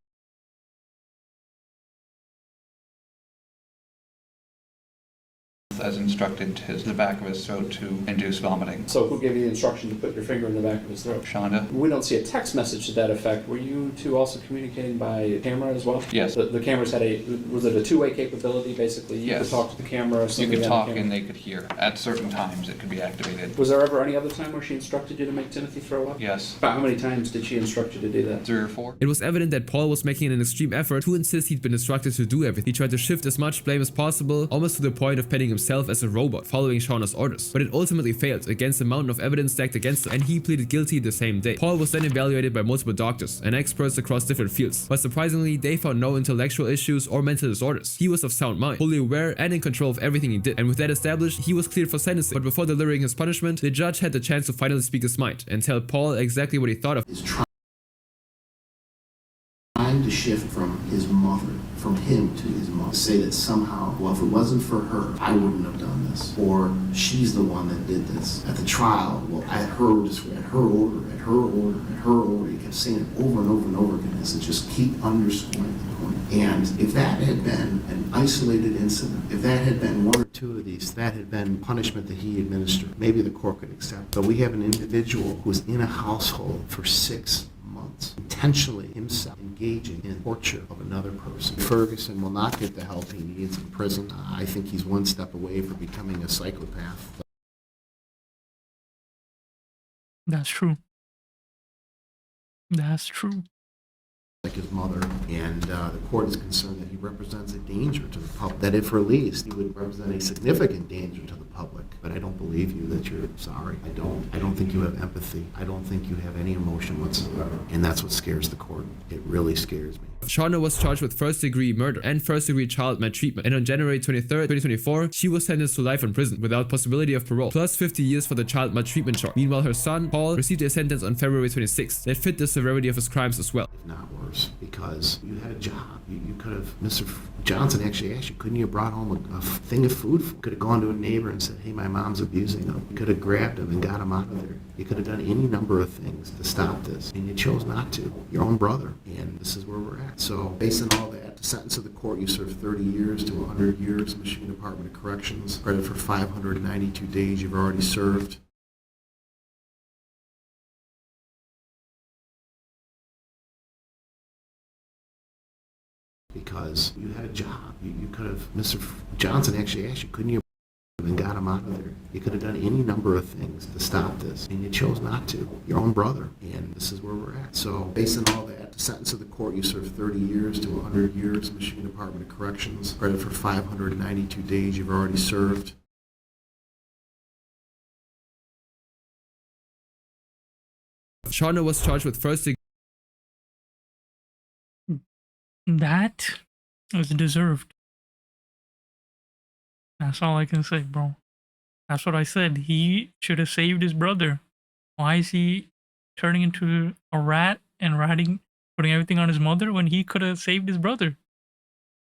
as instructed to the back of his throat to induce vomiting. So who gave you the instruction to put your finger in the back of his throat? Shonda? We don't see a text message to that effect. Were you two also communicating by camera as well? Yes. The cameras had was it a two-way capability, basically? You Yes. could talk to the camera. Or You somebody could on talk the camera? and they could hear. At certain times it could be activated. Was there ever any other time where she instructed you to make Timothy throw up? Yes. About how many times did she instruct you to do that? 3 or 4. It was evident that Paul was making an extreme effort to insist he'd been instructed to do everything. He tried to shift as much blame as possible, almost to the point of painting himself as a robot, following Shauna's orders. But it ultimately failed against the mountain of evidence stacked against him, and he pleaded guilty the same day. Paul was then evaluated by multiple doctors and experts across different fields, but surprisingly, they found no intellectual issues or mental disorders. He was of sound mind, fully aware and in control of everything he did, and with that established, he was cleared for sentencing. But before delivering his punishment, the judge had the chance to finally speak his mind and tell Paul exactly what he thought of him. Trying to shift from his mother, from him to his mother, say that somehow, well, if it wasn't for her, I wouldn't have done this, or she's the one that did this. At the trial, well, at her order, at her order, at her order, at her order, he kept saying it over and over and over again, and just keep underscoring the point. And if that had been an isolated incident, if that had been one or two of these, that had been punishment that he administered, maybe the court could accept. But we have an individual who was in a household for 6 months, intentionally himself engaging in torture of another person. Ferguson will not get the help he needs in prison. I think he's one step away from becoming a psychopath. That's true. That's true. Like his mother, and the court is concerned that he represents a danger to the public, that if released, he would represent a significant danger to the public. But I don't believe you that you're sorry. I don't think you have empathy. I don't think you have any emotion whatsoever. And that's what scares the court. It really scares me. Shauna was charged with first-degree murder and first-degree child maltreatment, and on January 23rd, 2024, she was sentenced to life in prison without possibility of parole, plus 50 years for the child maltreatment charge. Meanwhile, her son, Paul, received a sentence on February 26th that fit the severity of his crimes as well. If not worse, because you had a job. You could have, Mr. Johnson actually asked you, couldn't you have brought home a thing of food? You could have gone to a neighbor and said, hey, my mom's abusing him. You could have grabbed him and got him out of there. You could have done any number of things to stop this, and you chose not to. Your own brother, and this is where we're at. So based on all that, the sentence of the court, you served 30 years to 100 years, Michigan Department of Corrections. Credit for 592 days you've already served. Because you had a job. You could have, Mr. Johnson actually asked you, couldn't you have and got him out of there? You could have done any number of things to stop this, and you chose not to. Your own brother, and this is where we're at. So based on all that, the sentence of the court, you served 30 years to 100 years, Michigan Department of Corrections. Credit for 592 days you've already served. Shauna was charged with first-degree. That was deserved. That's all I can say, bro. That's what I said. He should have saved his brother. Why is he turning into a rat and putting everything on his mother when he could have saved his brother?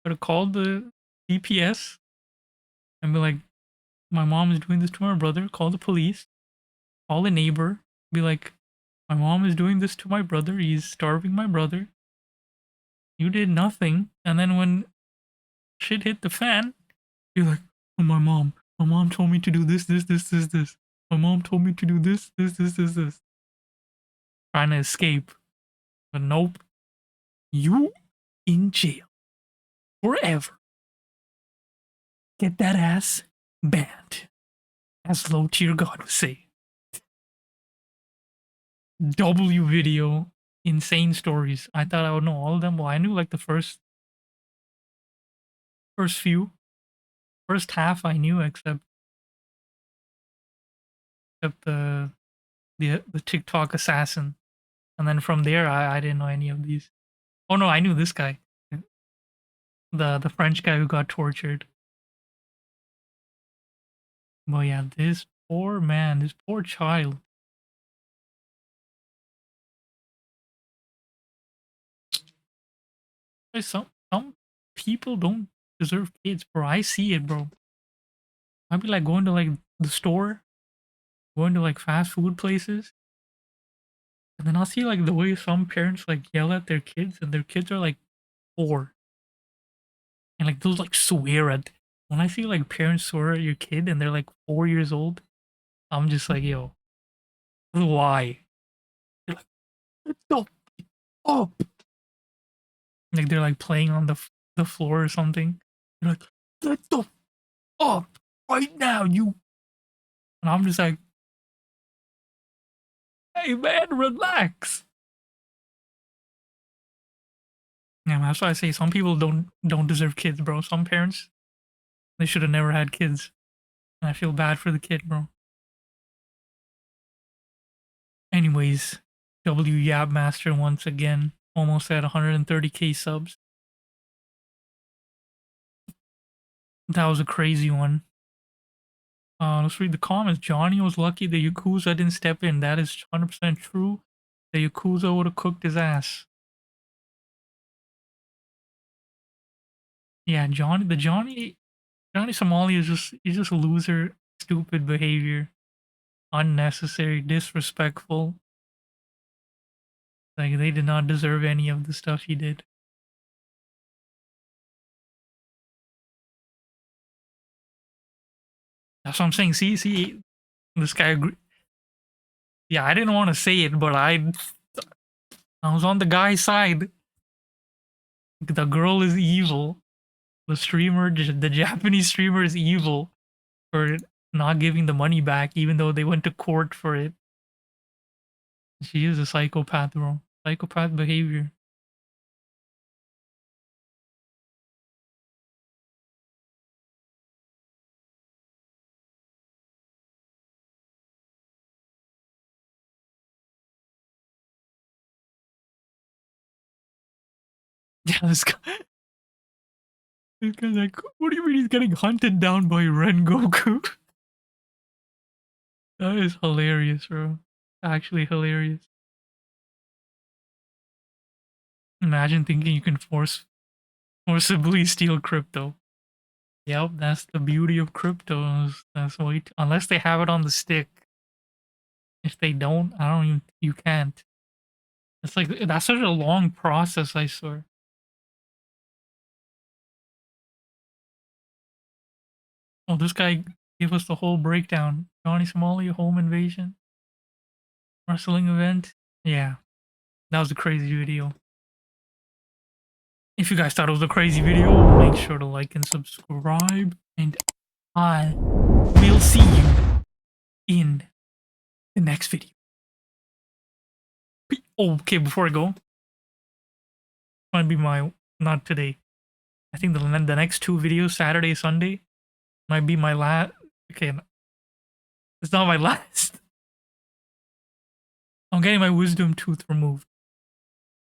Could have called the DPS and be like, my mom is doing this to my brother. Call the police. Call a neighbor. Be like, my mom is doing this to my brother. He's starving my brother. You did nothing. And then when shit hit the fan, you're like, oh, my mom told me to do this. My mom told me to do this. Trying to escape. But nope. You in jail. Forever. Get that ass banned. As low tier God would say. W video. Insane stories. I thought I would know all of them. Well, I knew like the first few. First half I knew except the TikTok assassin. And then from there I didn't know any of these. Oh no, I knew this guy. The French guy who got tortured. But yeah, this poor man, this poor child. Some people don't deserve kids, bro. I see it, bro. I'd be like going to like the store, going to like fast food places, and then I'll see like the way some parents like yell at their kids, and their kids are like 4, and like they'll like swear at when I see like parents swear at your kid and they're like 4 years old, I'm just like, yo, why? They're like, "Let the up!" Like they're like playing on the floor or something. They're like, "Let the up right now, you!" And I'm just like, "Hey man, relax." Yeah, that's why I say some people don't deserve kids, bro. Some parents, they should have never had kids. And I feel bad for the kid, bro. Anyways, W Yap Master once again, almost at 130k subs. That was a crazy one. Let's read the comments. Johnny was lucky the Yakuza didn't step in. That is 100% true. The Yakuza would have cooked his ass. Yeah, Johnny Somali is he's just a loser, stupid behavior, unnecessary, disrespectful. Like they did not deserve any of the stuff he did. That's what I'm saying. See, this guy. Yeah, I didn't want to say it, but I was on the guy's side. The girl is evil. The Japanese streamer is evil for not giving the money back, even though they went to court for it. She is a psychopath, bro. Psychopath behavior. Yeah, this guy's like, what do you mean he's getting hunted down by Rengoku? That is hilarious, bro. Actually hilarious. Imagine thinking you can forcibly steal crypto. Yep, that's the beauty of cryptos. That's why, unless they have it on the stick. If they don't, I don't even, you can't. It's like, that's such a long process, I swear. Oh, this guy gave us the whole breakdown. Johnny Somali, home invasion, wrestling event. Yeah, that was a crazy video. If you guys thought it was a crazy video, make sure to like and subscribe. And I will see you in the next video. Okay, before I go, might be my, not today. I think the next two videos, Saturday, Sunday, might be my last. Okay, it's not my last. I'm getting my wisdom tooth removed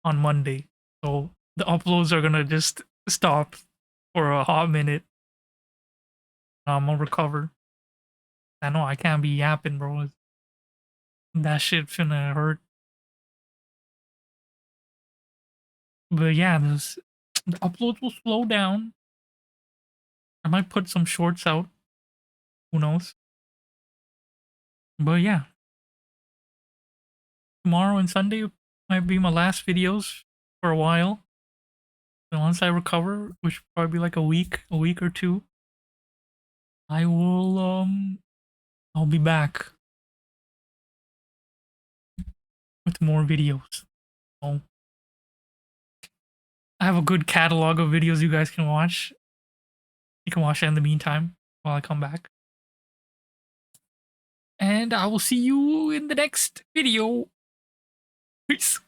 on Monday, so the uploads are gonna just stop for a hot minute. I'm gonna recover. I know I can't be yapping, bro. That shit finna hurt. But yeah, the uploads will slow down. I might put some shorts out. Who knows? But yeah. Tomorrow and Sunday might be my last videos for a while. So once I recover, which will probably be like a week or two, I will I'll be back with more videos. So I have a good catalog of videos you guys can watch. You can watch it in the meantime while I come back. And I will see you in the next video. Peace.